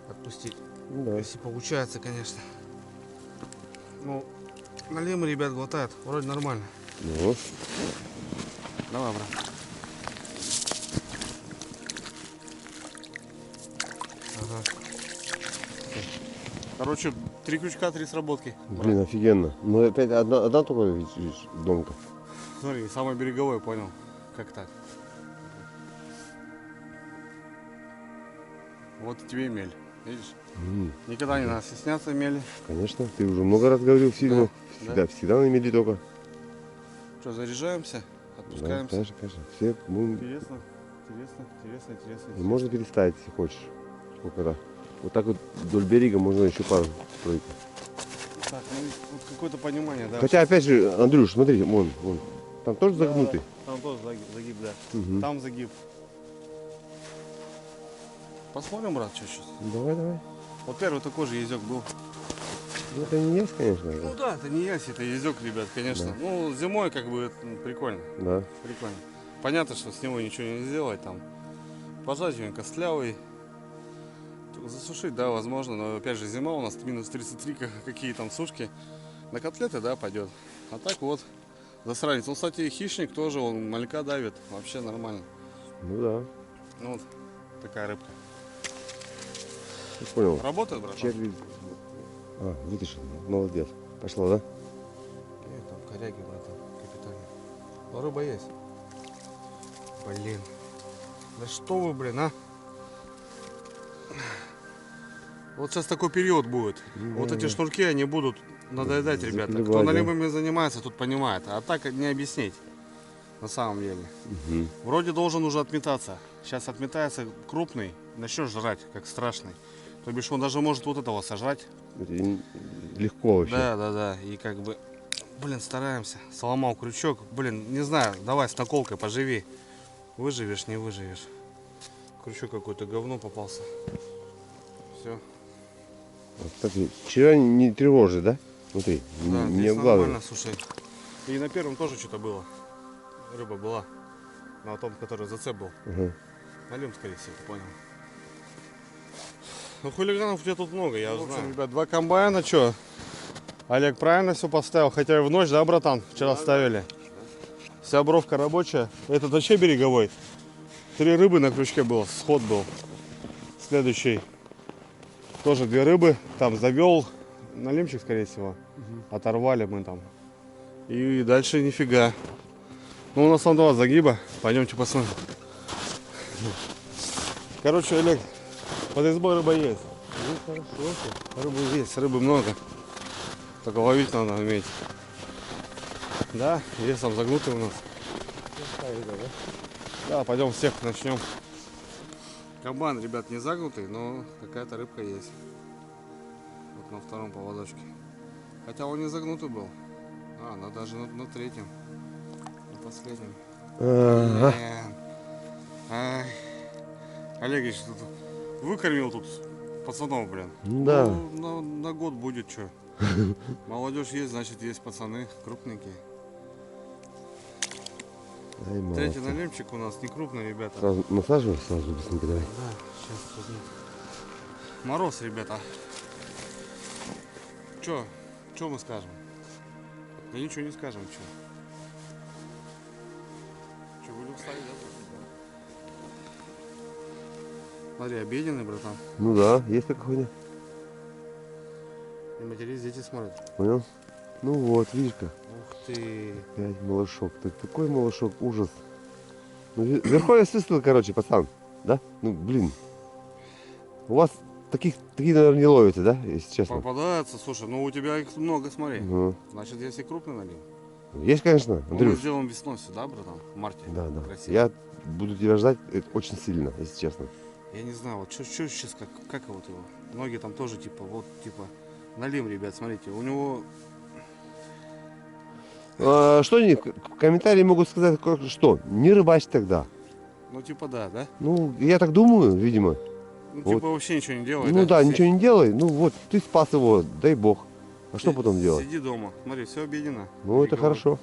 отпустить. Да. Если получается, конечно. Ну, налимы, ребят, глотают. Вроде нормально. Ну. Давай, брат. Ага. Короче, 3 крючка, 3 сработки. Блин, офигенно. Ну опять одна только видишь, домка. Смотри, самый береговой, понял. Как так? Вот тебе мель. Видишь? Никогда не надо стесняться мели. Конечно, ты уже много раз говорил в фильмах. Да. Всегда на мели только. Что, заряжаемся? Да, Отпускаемся? конечно. Все будем... Интересно. И можно переставить, если хочешь. Сколько-то. Вот так вот вдоль берега можно еще пару строить. Так, ну вот какое-то понимание, да? Хотя, опять же, Андрюш, смотри, вон. Там тоже загнутый. Да, там тоже загиб, да. Мгм. Там загиб. Посмотрим, брат, что сейчас. Давай. Вот первый такой же язек был. Ну, это не есть, конечно. Ну да, это не ясь, это язек, ребят, конечно. Да. Ну, зимой как бы это, прикольно. Да. Прикольно. Понятно, что с него ничего не сделать, там пожать он костлявый. Засушить, да, возможно, но опять же зима у нас минус 33, какие там сушки. На котлеты, да, пойдет. А так вот, засранец. Он, кстати, хищник тоже, он малька давит, вообще нормально. Ну да. Ну вот, такая рыбка. Я понял. Работает, брат? Черви. А, вытащил. Молодец. Пошло, да? Там коряги, братан, капитально. Но рыба есть. Блин. Да что вы, блин, а? Вот сейчас такой период будет. Вот эти шнурки, они будут надоедать, ребята. Кто Заклевать, да. налимами занимается, тут понимает. А так не объяснить. На самом деле. Вроде должен уже отметаться. Сейчас отметается крупный, начнешь жрать, как страшный. То бишь он даже может вот этого сожрать. Это легко вообще. Да. И как бы, блин, стараемся. Сломал крючок. Блин, не знаю, давай с наколкой поживи. Выживешь, не выживешь. Крючок какое-то говно попался. Все. Кстати, вчера не тревожит, да? Смотри, Да, не здесь обгладывай. нормально, слушай. И на первом тоже что-то было. Рыба была. На том, который зацеп был. Ага. Налим, скорее всего, понял. Ну, хулиганов у тебя тут много, я знаю. Ребят, 2 комбайна, что? Олег правильно все поставил? Хотя и в ночь, да, братан? Вчера ставили. Вся бровка рабочая. Этот вообще береговой. 3 рыбы на крючке было, сход был. Следующий. Тоже 2 рыбы. Там завел. Налимчик, скорее всего. Оторвали мы там. И дальше нифига. Ну, у нас там 2 загиба. Пойдемте посмотрим. Короче, Олег, под избой рыба есть. Ну, хорошо. Рыбы есть, рыбы много. Только ловить надо уметь. Да, весом загнутый у нас. Да, пойдем всех начнем. Кабан, ребят, не загнутый, но какая-то рыбка есть. Вот на втором поводочке. Хотя он не загнутый был. А, но даже на третьем. На последнем. Ага. Блин. Ай. Олегович тут выкормил тут пацанов, блин. Да. Ну, на год будет что. Молодежь есть, значит есть пацаны крупненькие. Ай, молодцы. Третий налимчик у нас не крупный, ребята. Сразу насаживаешь, сразу быстренько давай. Да, сейчас тут мороз, ребята. Чё мы скажем? Да ничего не скажем, чё. Чё, будем ставить, да? Смотри, обеденный, братан. Ну да, есть такая хуйня. И матерись, дети смотрят. Понял? Ну вот, видишь как. Ух ты. Опять малышок. Такой малышок, ужас. Ну, верховья свистел, короче, пацан. Да? Ну, блин. У вас такие, наверное, не ловите, да, если честно? Попадается, слушай, ну у тебя их много, смотри. Ну, Значит, если крупный налим. есть, конечно, Ну, мы Андрюш. сделаем весной сюда, братан, в марте. Да, да. Красиво. Я буду тебя ждать очень сильно, если честно. Я не знаю, вот что сейчас, как вот его. Ноги там тоже типа, вот типа, налим, ребят, смотрите, у него Что они в комментарии могут сказать, что не рыбачь тогда. ну типа да. Ну, я так думаю, видимо. Ну Вот. типа вообще ничего не делает. Ну да, Си- ничего не делай. Ну вот, ты спас его, дай бог. А что потом делать? Сиди дома, смотри, все объедено. Ну это хорошо.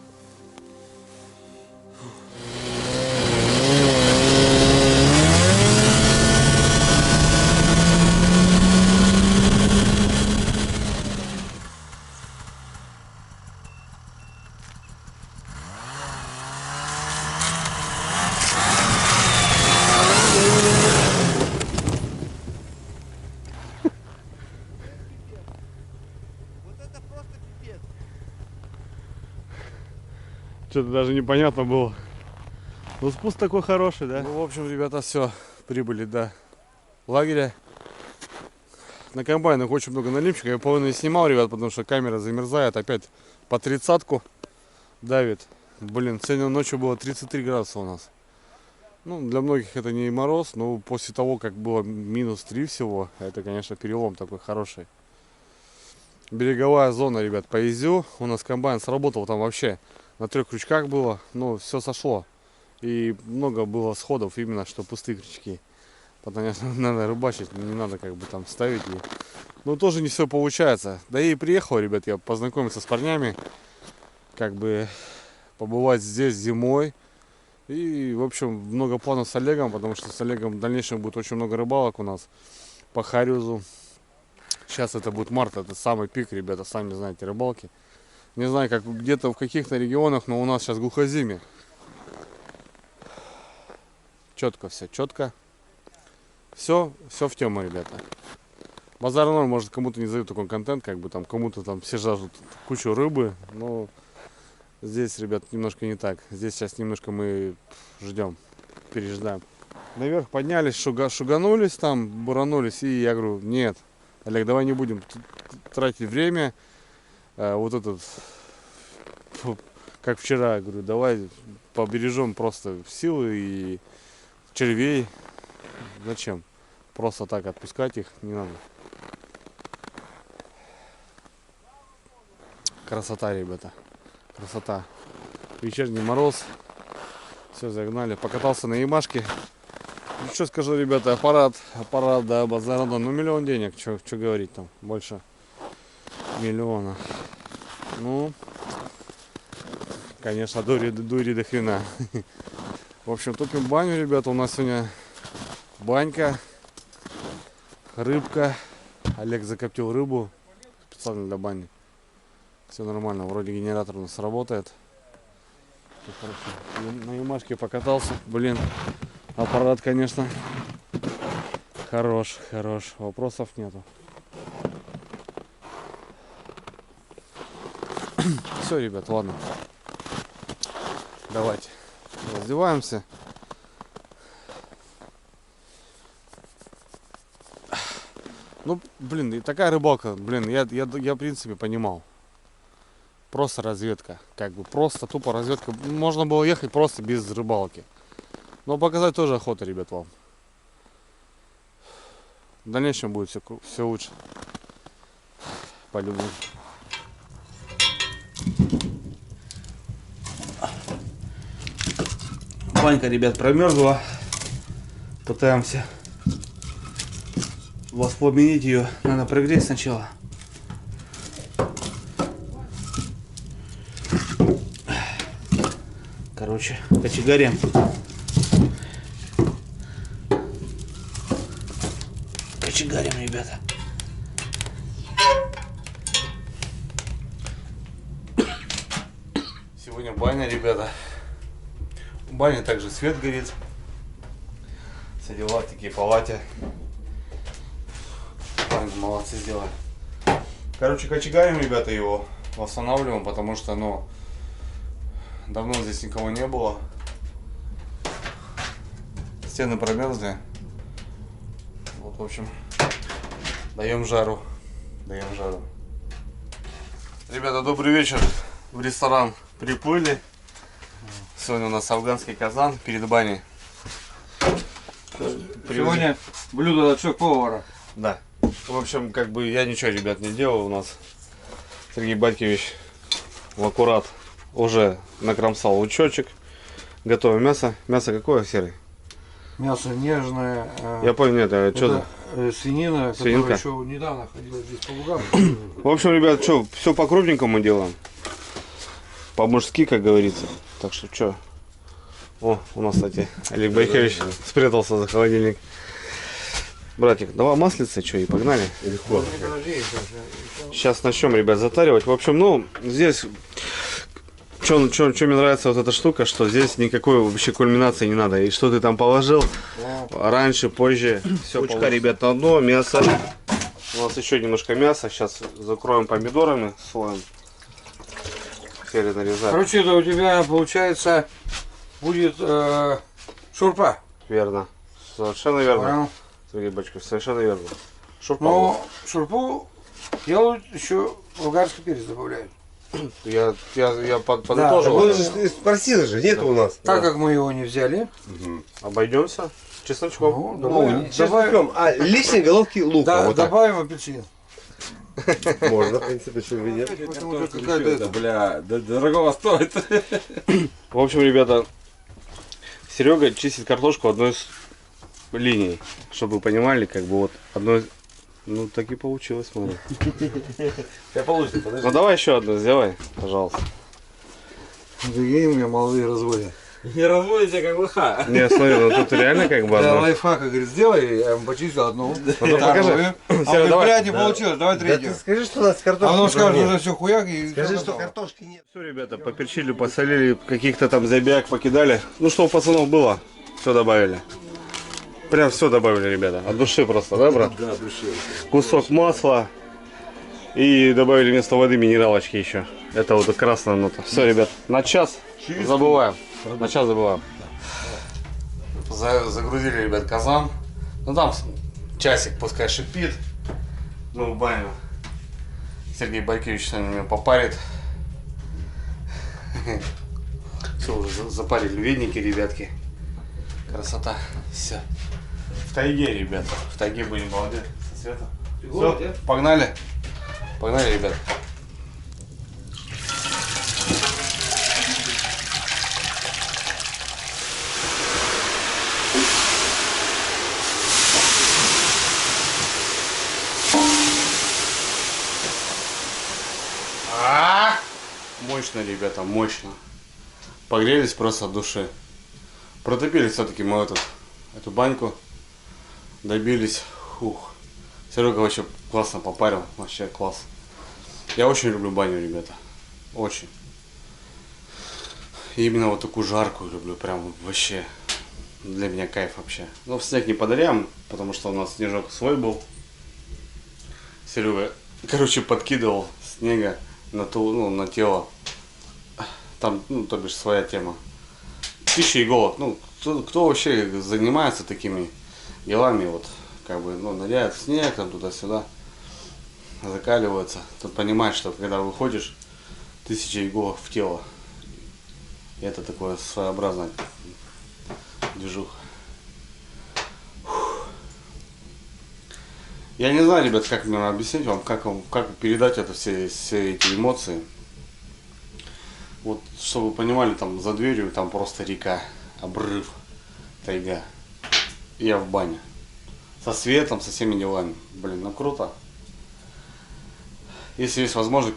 Что-то даже непонятно было. Ну спуск такой хороший, да? Ну в общем, ребята, все, прибыли до лагеря. На комбайнах очень много налимчика. Я половину не снимал, ребят, потому что камера замерзает. Опять по 30-ку давит. Блин, сегодня ночью было 33 градуса у нас. Ну, для многих это не мороз, но после того, как было -3 всего, это, конечно, перелом такой хороший. Береговая зона, ребят, по Изю. У нас комбайн сработал там вообще на 3 крючках было. Ну, все сошло. И много было сходов именно, что пустые крючки. Потому что надо рыбачить, не надо как бы там ставить. Ну, тоже не все получается. Да и приехал, ребят, я познакомиться с парнями. Как бы побывать здесь зимой. И, в общем, много планов с Олегом, потому что с Олегом в дальнейшем будет очень много рыбалок у нас по Харюзу. Сейчас это будет март, это самый пик, ребята, сами знаете, рыбалки. Не знаю, как где-то в каких-то регионах, но у нас сейчас глухозимье. Четко все, четко. Все в тему, ребята. Базар ноль, может, кому-то не зайдет такой контент, как бы там кому-то там все жаждут кучу рыбы, но здесь, ребят, немножко не так. Здесь сейчас немножко мы ждем, переждаем. Наверх поднялись, шуганулись там, буранулись, и я говорю, нет, Олег, давай не будем тратить время. Вот этот, как вчера, я говорю, давай побережем просто силы и червей. Зачем? Просто так отпускать их не надо. Красота, ребята. Красота. Вечерний мороз. Все, загнали. Покатался на Ямашке. Ну, что скажу, ребята, аппарат, да, базара, ну, 1 000 000 денег. Что говорить там? Больше 1 000 000. Ну, конечно, дури до хрена. В общем, топим баню, ребята. У нас сегодня банька, рыбка. Олег закоптил рыбу специально для бани. Все нормально, вроде генератор у нас работает. На Ямашке покатался. Блин, аппарат, конечно, хорош. Вопросов нету. Все, ребят, ладно. Давайте раздеваемся. Ну, блин, и такая рыбалка, блин, я в принципе понимал. Просто разведка, как бы просто тупо разведка. Можно было ехать просто без рыбалки. Но показать тоже охота, ребят, вам. В дальнейшем будет все лучше. По-любому. Банька, ребят, промерзла. Пытаемся Воспламенить ее надо прогреть сначала. Короче, кочегарим. Кочегарим, ребята. Сегодня баня, ребята. В бане также свет горит. Все дела такие палате. Парни молодцы сделали. Короче, кочегарим, ребята, его. Восстанавливаем, потому что, ну, давно здесь никого не было. Стены промерзли. Вот, в общем, даем жару. Даем жару. Ребята, добрый вечер. В ресторан приплыли. Сегодня у нас афганский казан перед баней. Сегодня блюдо от шеф-повара. Да. В общем, как бы я ничего, ребят, не делал. У нас Сергей Батькович в аккурат уже накромсал лучочек. Готовим мясо. Мясо какое, Серый? Мясо нежное. Я понял, нет, а что? Свинина, Свининка? которая еще недавно ходила здесь по лугам. В общем, ребят, что, все по крупненькому делаем. По-мужски, как говорится. Так что, что? О, у нас, кстати, Олег Байкович спрятался за холодильник. Братик, давай маслица, что, и погнали. Легко. Сейчас начнем, ребят, затаривать. В общем, ну, здесь, что мне нравится вот эта штука, что здесь никакой вообще кульминации не надо. И что ты там положил, раньше, позже, все. Пучка, ребят, на дно, мясо. У нас еще немножко мяса. Сейчас закроем помидорами, слоем. Нарезать. Короче, это у тебя получается будет шурпа. Верно. Совершенно верно. Понял? Сергей Бачков, совершенно верно. Шурпа. Но шурпу делают еще болгарский перец добавляют. Я подытожил. Он же спросил же, нет у нас. Так как мы его не взяли, Обойдемся чесночком. ну, добавим, Лишние головки лука. да, вот так. добавим апельсин. Можно, в принципе, что нет. Потому что какая-то это, Бля, дорогого стоит. В общем, ребята, Серега чистит картошку одной из линий. Чтобы вы понимали, как бы вот одной. Ну так и получилось, смотри. Я получится, подожди. Ну давай еще одну сделай, пожалуйста. Какие у меня молодые разводят. Не разводите как лоха. Не, смотри, ну тут реально как бы Да, одна. лайфхак, говорит, сделай, я ему почистил одну. Ну покажи. А Серега, он, давай. блядь, не получилось, давай Да третью. ты скажи, что у нас А картошки потом скажешь, нет. уже все хуяк и Скажи, всё что готово. картошки нет. Все, ребята, поперчили, посолили, каких-то там забияк покидали. Ну что у пацанов было, все добавили. Прям все добавили, ребята. От души просто, да, брат? Да, души. Кусок масла. И добавили вместо воды минералочки еще. Это вот красная нота. Все, ребят, на час забываем. На час забываем. Загрузили, ребят, казан. Ну там часик пускай шипит. Ну в баню. Сергей Байкович сегодня меня попарит. Все, уже запарили веники, ребятки. Красота. Все. В тайге, ребята. В тайге будем балдеть со светом. Все, погнали. Погнали, ребят. Мощно, ребята, мощно. Погрелись просто от души. Протопили все-таки мы эту баньку. Добились. Фух. Серега вообще классно попарил. Вообще класс. Я очень люблю баню, ребята. Очень. И именно вот такую жаркую люблю. Прям вообще. Для меня кайф вообще. Но в снег не подаряем, потому что у нас снежок свой был. Серега, короче, подкидывал снега на тело. Там, ну, то бишь, своя тема. Пища и голод. Ну, кто вообще занимается такими делами, вот, как бы, ну, ныряет в снег, там, туда-сюда, закаливается. Тут понимаешь, что когда выходишь, 1000 иголок в тело. И это такое своеобразное движуха. Я не знаю, ребят, как мне объяснить вам, как передать это, все эти эмоции. Вот, чтобы вы понимали, там за дверью там просто река, обрыв, тайга. И я в бане. со светом, со всеми делами. Блин, ну круто. Если есть возможность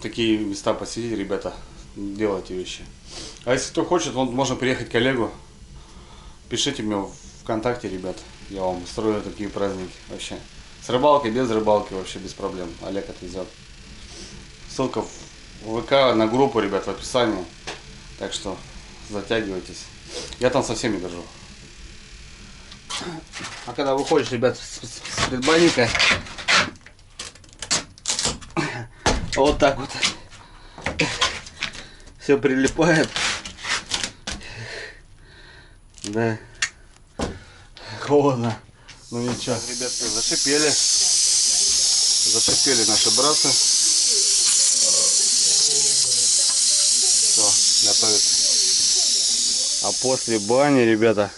такие места посетить, ребята, делайте вещи. А если кто хочет, можно приехать к Олегу. Пишите мне в ВКонтакте, ребят. Я вам устрою такие праздники вообще. С рыбалкой, без рыбалки вообще без проблем. Олег отвезет. Ссылка в ВК на группу, ребят, в описании. Так что затягивайтесь. Я там со всеми держу. А когда выходишь, ребят, с предбанника, вот так вот все прилипает. Да. Холодно. Ну ничего. Ребятки, зашипели. Зашипели наши братцы. Все, готовится. А после бани, ребята,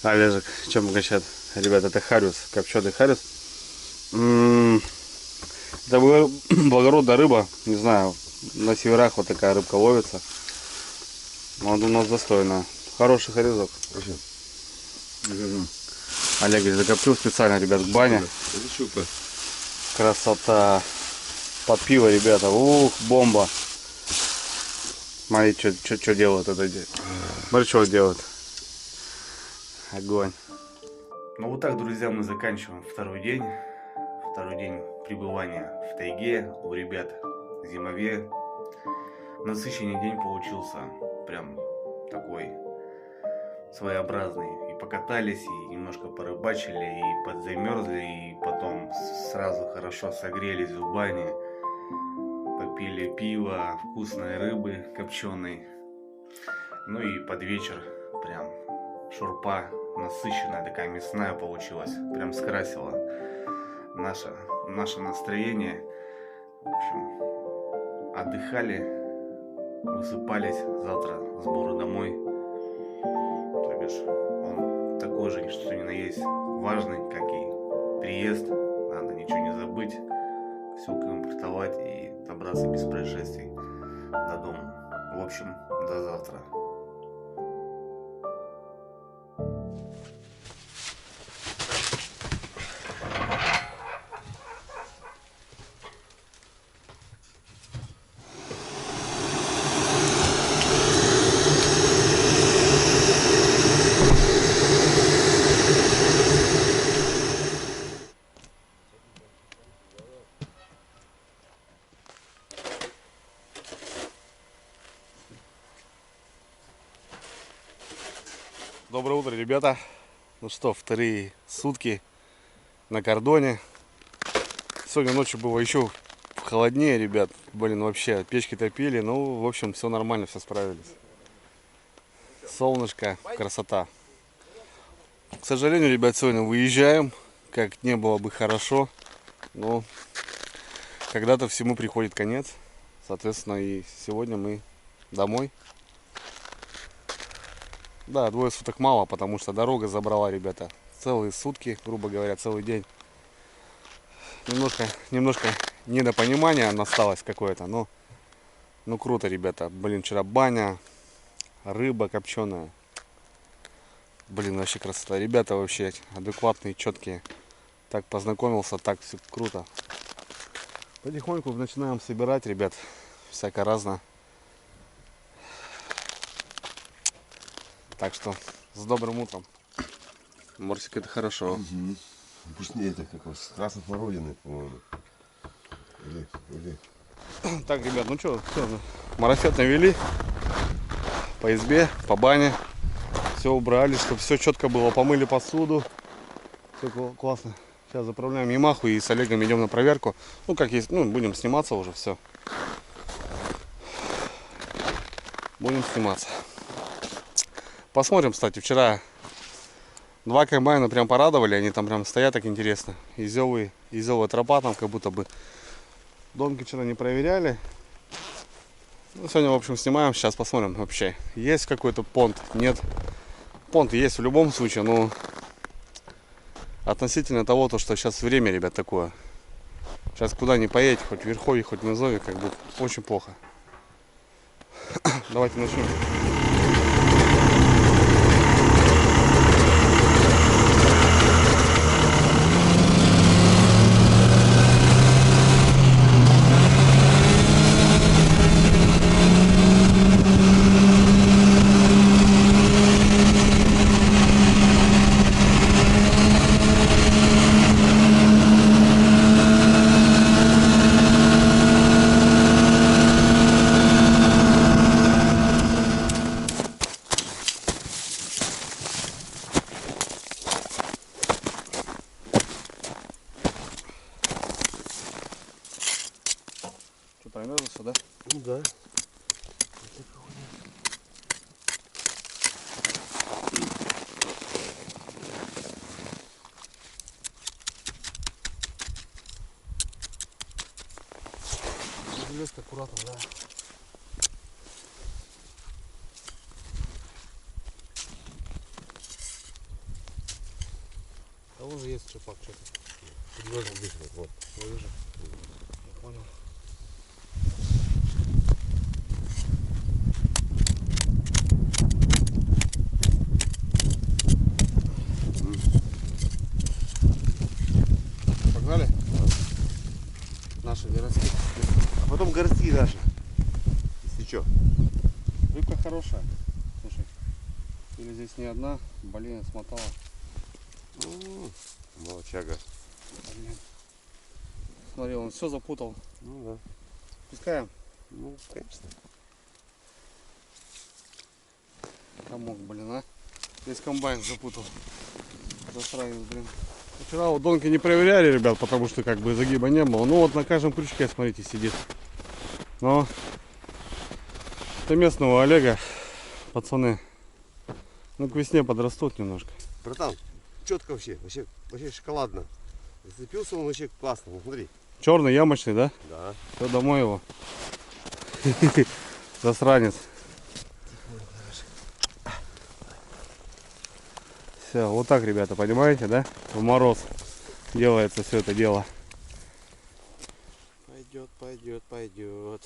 Олежек, чем угощает? Ребята, это хариус, копченый хариус. Это благородная рыба, не знаю, на северах вот такая рыбка ловится. Вот у нас достойная. Хороший харизок. Олег закоптил специально, ребят, в бане. Красота. Под пиво, ребята. Ух, бомба. Смотри, что делают это. Смотри, что делают. Огонь. Ну вот так, друзья, мы заканчиваем второй день. Второй день пребывания в тайге у ребят зимовье. Насыщенный день получился. Прям такой своеобразный. И покатались, и немножко порыбачили, и подзамерзли, и потом сразу хорошо согрелись в бане. Попили пиво, вкусной рыбы копченой. Ну и под вечер прям шурпа насыщенная, такая мясная получилась. Прям скрасила наше настроение. В общем, отдыхали, высыпались, завтра сборы домой. То бишь, он такой же, что ни на есть, важный, как и приезд. Надо ничего не забыть, все комплектовать и добраться без происшествий до дома. В общем, до завтра. Доброе утро, ребята. Ну что, вторые сутки на кордоне. Сегодня ночью было еще холоднее, ребят. Блин, вообще, печки топили. Ну, в общем, все нормально, все справились. Солнышко, красота. К сожалению, ребят, сегодня выезжаем. Как не было бы хорошо. Но когда-то всему приходит конец. Соответственно, и сегодня мы домой. Да, 2 суток мало, потому что дорога забрала, ребята. Целые сутки, грубо говоря, целый день. Немножко недопонимание осталось какое-то, но ну круто, ребята. Блин, вчера баня, рыба копченая. Блин, вообще красота. Ребята вообще адекватные, четкие. Так познакомился, так все круто. Потихоньку начинаем собирать, ребят. Всяко разно. Так что с добрым утром. Морсик, это хорошо. Угу. Вкуснее это как с красной смородины, по-моему. Или... Так, ребят, ну что, марафет навели. По избе, по бане. Все убрали, чтобы все четко было. Помыли посуду. Все классно. Сейчас заправляем Ямаху и с Олегом идем на проверку. Ну, как есть, ну, будем сниматься уже, все. Будем сниматься. Посмотрим, кстати, вчера 2 комбайна прям порадовали, они там прям стоят так интересно. Изёвая тропа там как будто бы. Домки вчера не проверяли. Ну, сегодня, в общем, снимаем, сейчас посмотрим вообще. Есть какой-то понт? Нет. Понт есть в любом случае, но относительно того, то, что сейчас время, ребят, такое. Сейчас куда ни поедете, хоть в Верховье, хоть в Низовье, как бы очень плохо. Давайте начнем. просто, да? Ну да. Железка аккуратно, да. А вон же есть шипак что-то. Предложим здесь вот. Вижу. Я понял. Погнали? Наши городские. А потом городские наши. Если что. Рыбка хорошая. Слушай. Или здесь не одна, блин, смотала. Молчага. Блин. Смотри, он все запутал. Ну да. Пускаем. Ну, конечно. Комок, блин, а. Весь комбайн запутал. Засранец, блин. Вчера вот донки не проверяли, ребят, потому что как бы загиба не было. Ну вот на каждом крючке, смотрите, сидит. Но это местного Олега, пацаны. Ну к весне подрастут немножко. Братан, четко вообще. Вообще шоколадно. Зацепился он вообще классно. Ну, смотри. Черный, ямочный, да? Да. Все, домой его. Засранец. Все, вот так, ребята, понимаете, да? В мороз делается все это дело. Пойдет, пойдет, пойдет.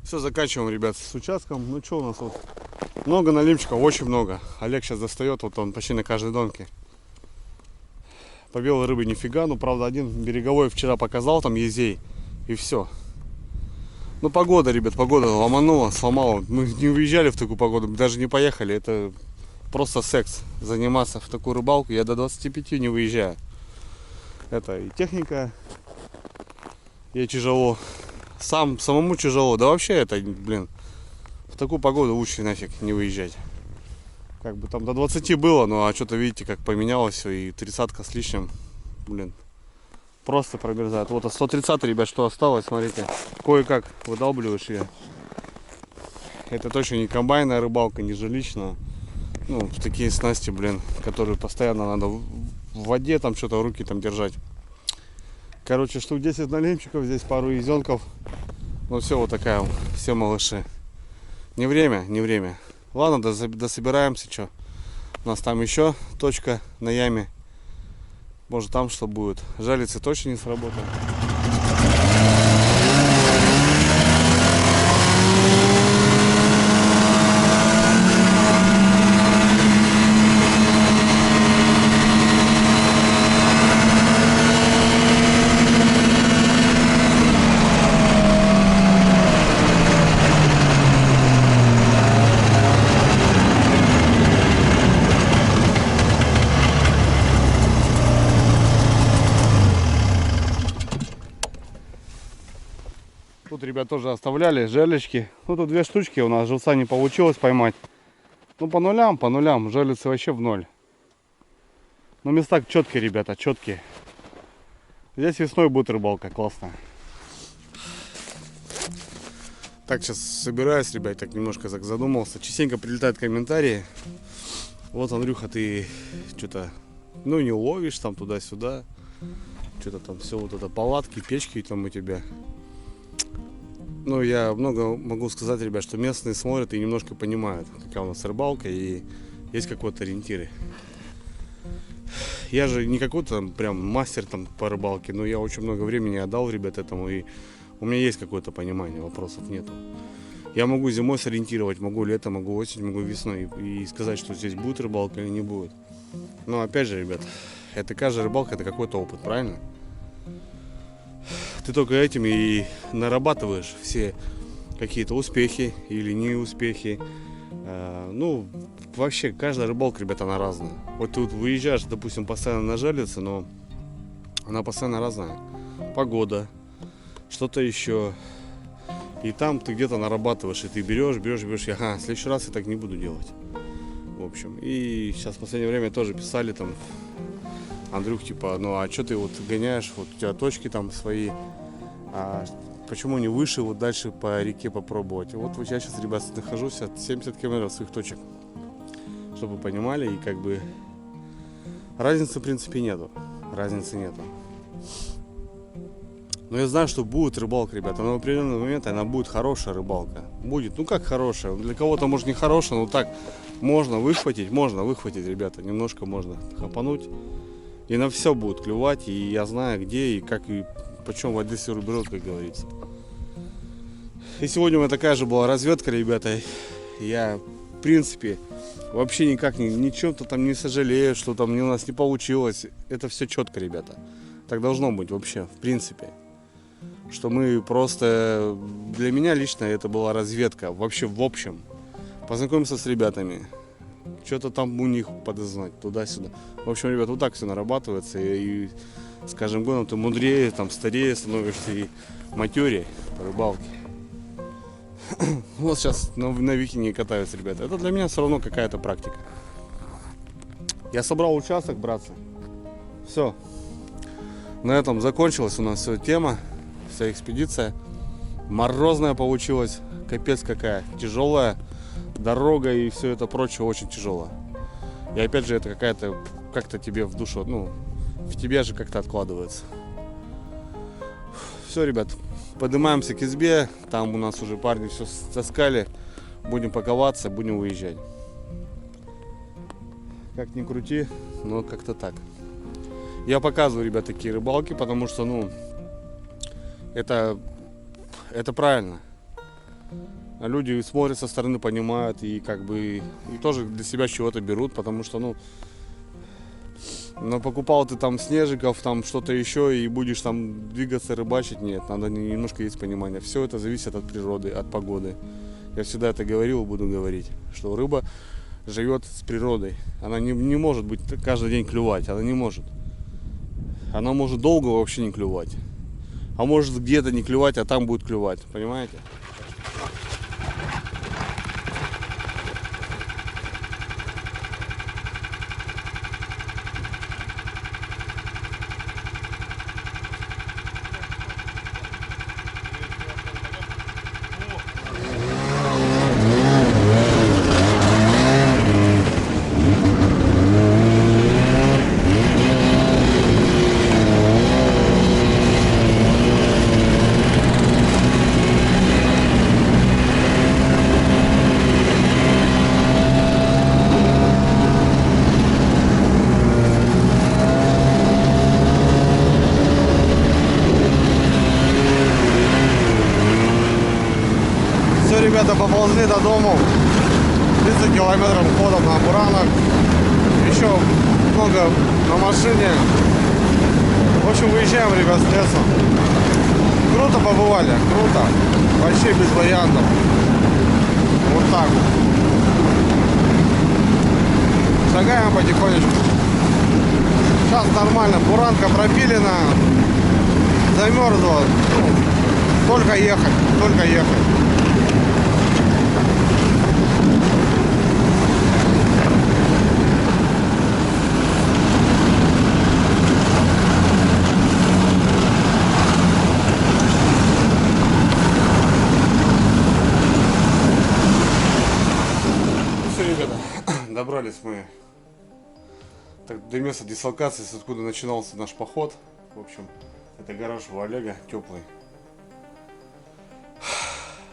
Все, заканчиваем, ребят, с участком. Ну что у нас вот? Много налимчиков, очень много. Олег сейчас достает, вот он почти на каждой донке. По белой рыбе нифига, ну правда один береговой вчера показал, там езей, и все. Ну погода, ребят, погода ломанула, сломала. Мы не уезжали в такую погоду, даже не поехали. Это просто секс, заниматься в такую рыбалку. Я до 25 не выезжаю. Это и техника, ей тяжело. Самому тяжело. Да вообще это, блин, в такую погоду лучше нафиг не выезжать. Как бы там до 20 было, ну а что-то видите, как поменялось все, и 30-ка с лишним, блин, просто промерзает. Вот, а 130, ребят, что осталось, смотрите, кое-как выдалбливаешь ее. Это точно не комбайная рыбалка, не жилищная. Ну, такие снасти, блин, которые постоянно надо в воде, там что-то руки там держать. Короче, штук 10 налимчиков, здесь пару изенков. Ну все, вот такая, все малыши. Не время, не время. Ладно, дособираемся, что. У нас там еще точка на яме. Может там что будет. Жалиться точно не сработает. Тут ребят тоже оставляли жерлечки. Ну тут 2 штучки, у нас живца не получилось поймать. Ну по нулям, жерлицы вообще в ноль. Но места четкие, ребята, четкие. Здесь весной будет рыбалка классная. Так, сейчас собираюсь, ребят, так немножко задумался. Частенько прилетают комментарии. Вот, Андрюха, ты что-то, ну не ловишь там туда-сюда. Что-то там все вот это палатки, печки там у тебя. Ну, я много могу сказать, ребят, что местные смотрят и немножко понимают, какая у нас рыбалка, и есть какие-то ориентиры. Я же не какой-то там прям мастер там по рыбалке, но я очень много времени отдал, ребят, этому, и у меня есть какое-то понимание, вопросов нету. Я могу зимой сориентировать, могу летом, могу осенью, могу весной, и сказать, что здесь будет рыбалка или не будет. Но опять же, ребят, это каждая рыбалка, это какой-то опыт, правильно? Ты только этим и нарабатываешь все какие-то успехи или неуспехи. Ну, вообще, каждая рыбалка, ребята, она разная. Вот ты вот выезжаешь, допустим, постоянно на жерлице, но она постоянно разная. Погода, что-то еще. И там ты где-то нарабатываешь, и ты берешь, ага, в следующий раз я так не буду делать. В общем, и сейчас в последнее время тоже писали там, Андрюх, типа, ну а что ты вот гоняешь, вот у тебя точки там свои, а почему не выше, вот дальше по реке попробовать. Вот я сейчас, ребят, нахожусь от 70 километров своих точек, чтобы вы понимали, и как бы разницы в принципе нету, Но я знаю, что будет рыбалка, ребята, но в определенный момент она будет хорошая рыбалка. Будет, ну как хорошая, для кого-то может не хорошая, но так можно выхватить, ребята, немножко можно хапануть. И на все будет клевать, и я знаю где, и как, и почем в Одессе берут, как говорится. И сегодня у меня такая же была разведка, ребята. Я, в принципе, вообще никак ни чем-то там не сожалею, что там у нас не получилось. Это все четко, ребята. Так должно быть вообще, в принципе. Что мы просто... Для меня лично это была разведка. Вообще, в общем. Познакомиться с ребятами. Что-то там у них подознать, туда-сюда. В общем, ребят, вот так все нарабатывается. И с каждым годом ты мудрее, там, старее становишься и матерее по рыбалке. Вот сейчас на викинге катаются, ребята. Это для меня все равно какая-то практика. Я собрал участок, братцы. Все. На этом закончилась у нас вся тема, вся экспедиция. Морозная получилась, капец какая, тяжелая. Дорога и все это прочее очень тяжело. И опять же это какая-то, как-то тебе в душу, ну, в тебе же как-то откладывается. Все, ребят, поднимаемся к избе. Там у нас уже парни все таскали. Будем паковаться, будем уезжать. Как ни крути, но как-то так. Я показываю, ребят, такие рыбалки, потому что, ну, это правильно. А люди смотрят со стороны, понимают и как бы и тоже для себя чего-то берут, потому что, ну, покупал ты там снежиков, там что-то еще и будешь там двигаться, рыбачить. Нет, надо немножко есть понимание. Все это зависит от природы, от погоды. Я всегда это говорил и буду говорить, что рыба живет с природой. Она не может быть каждый день клювать, она не может. Она может долго вообще не клювать. А может где-то не клювать, а там будет клювать, понимаете? Ребята поползли до дому, 30 километров ходом на буранах, еще много на машине. В общем, выезжаем, ребят, с лесом. Круто побывали, круто, вообще без вариантов. Вот так вот. Шагаем потихонечку. Сейчас нормально, буранка пропилена, замерзла. Только ехать, только ехать. Добрались мы до места дислокации, с откуда начинался наш поход. В общем, это гараж у Олега, теплый.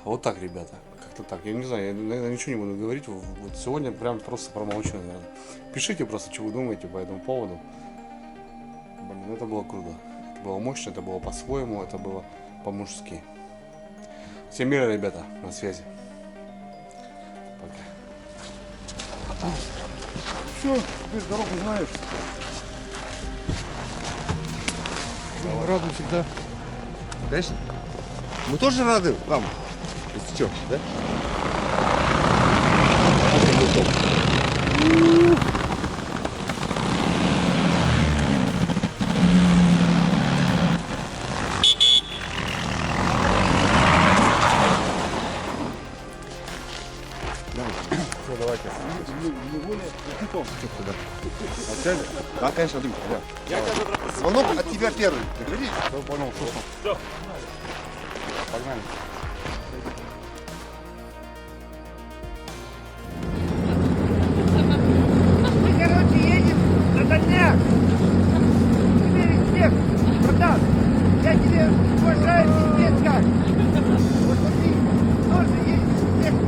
Вот так, ребята, как-то так. Я не знаю, я, наверное, ничего не буду говорить. Вот сегодня прям просто промолчу, наверное. Пишите просто, что вы думаете по этому поводу. Блин, это было круто. Это было мощно, это было по-своему, это было по-мужски. Всем мира, ребята, на связи. Пока. Все, теперь дорогу знаешь. Рады всегда. Конечно. Мы тоже рады вам. Если что, да? Все, давайте. Да, конечно, Андрюх, да. Звонок от тебя первый. Договорились? Да, понял, все. Погнали. Мы, короче, едем на дальняк. Тебе респект, братан. Я тебе уважаю, пиздец как. Вот смотри, тоже едешь респект.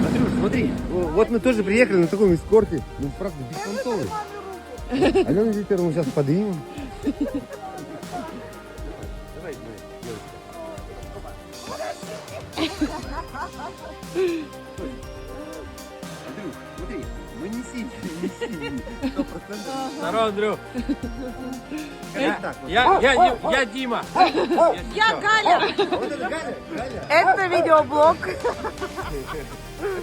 Андрюш, смотри, вот мы тоже приехали на такой эскорте. Ну, правда, беспонтовый. Алена Викторовну мы сейчас поднимем. Давай, Андрюш, смотри, мы не сильно, 100%. Здорово, Андрю. Так, вот. Я Дима. Я Галя. А вот это Галя? Галя? Это видеоблог. Это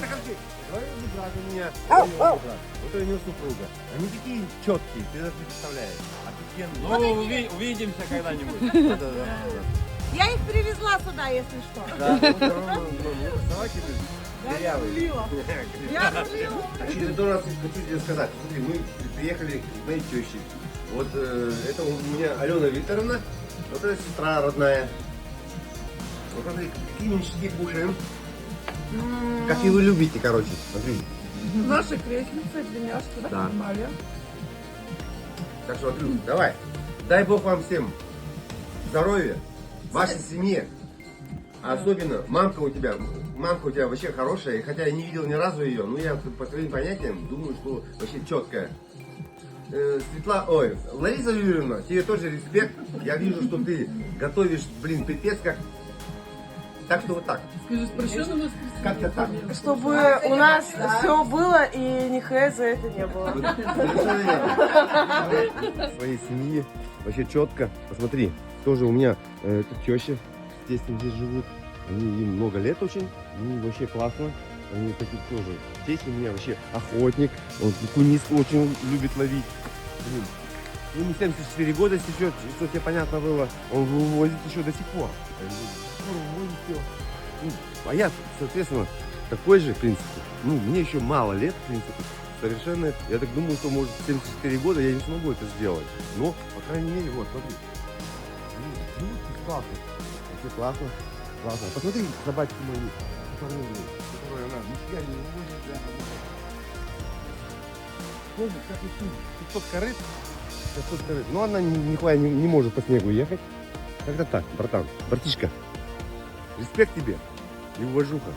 как ты? Твоя брат у меня. Вот у него супруга. Они такие четкие, ты даже не представляешь. Офигенные. Ну, увидимся когда-нибудь. Да. Я их привезла сюда, если что. Да, собаки дырявые. Я рулила. А через 100 раз хочу тебе сказать. Смотри, мы приехали к моей теще. Вот это у меня Алена Викторовна, вот это сестра родная. Вот смотри, какие ништяки кушаем. Как и вы любите, короче. Смотри. Наши крестницы, племяшки, да? Да. Нормально. Так что, Андрюх, давай. Дай Бог вам всем здоровья, вашей семье. А особенно мамка у тебя вообще хорошая. И хотя я не видел ни разу ее, но я по своим понятиям думаю, что вообще четкая. Лариса Юрьевна, тебе тоже респект. Я вижу, что ты готовишь, пипец как. Так что вот так. Скажи, с прощенным воскресеньем. Как-то так. Чтобы у нас все было и ни хз за это не было. Своей семьи вообще четко. Посмотри, тоже у меня тут теща с тестем здесь живут. Они им много лет очень. Ну, вообще классно. Они такие тоже. Тесть у меня вообще охотник. Он куниску очень любит ловить. Блин. Ему 74 года сейчас, что тебе понятно было. Он вывозит еще до сих пор. Ну, а я, соответственно, такой же, в принципе. Ну, мне еще мало лет, в принципе. Совершенно, я так думаю, что может 74 года я не смогу это сделать. Но, по крайней мере, вот, смотри. Ну, классно. Вообще классно. Классно. Посмотри, собачки мои. Которые она нифига не вывозит. Тоже, как и ты. 500 корыт. 500 корыт. Но она нихуя не может по снегу ехать. Как-то так, братан. Братишка. Респект тебе и уважуха.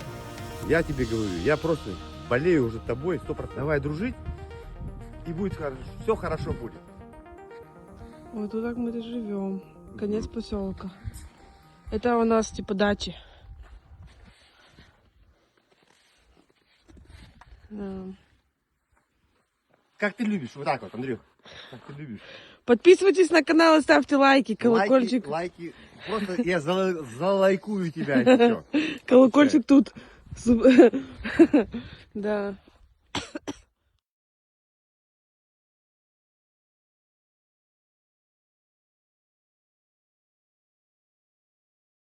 Я тебе говорю, я просто болею уже тобой 100%. Давай дружить, и будет хорошо. Все хорошо будет. Вот тут так мы и живем. Конец поселка. Это у нас типа дачи. Да. Как ты любишь? Вот так вот, Андрюх. Как ты любишь? Подписывайтесь на канал и ставьте лайки, колокольчик. Лайки. Просто я залайкую тебя еще. Колокольчик тут. Да.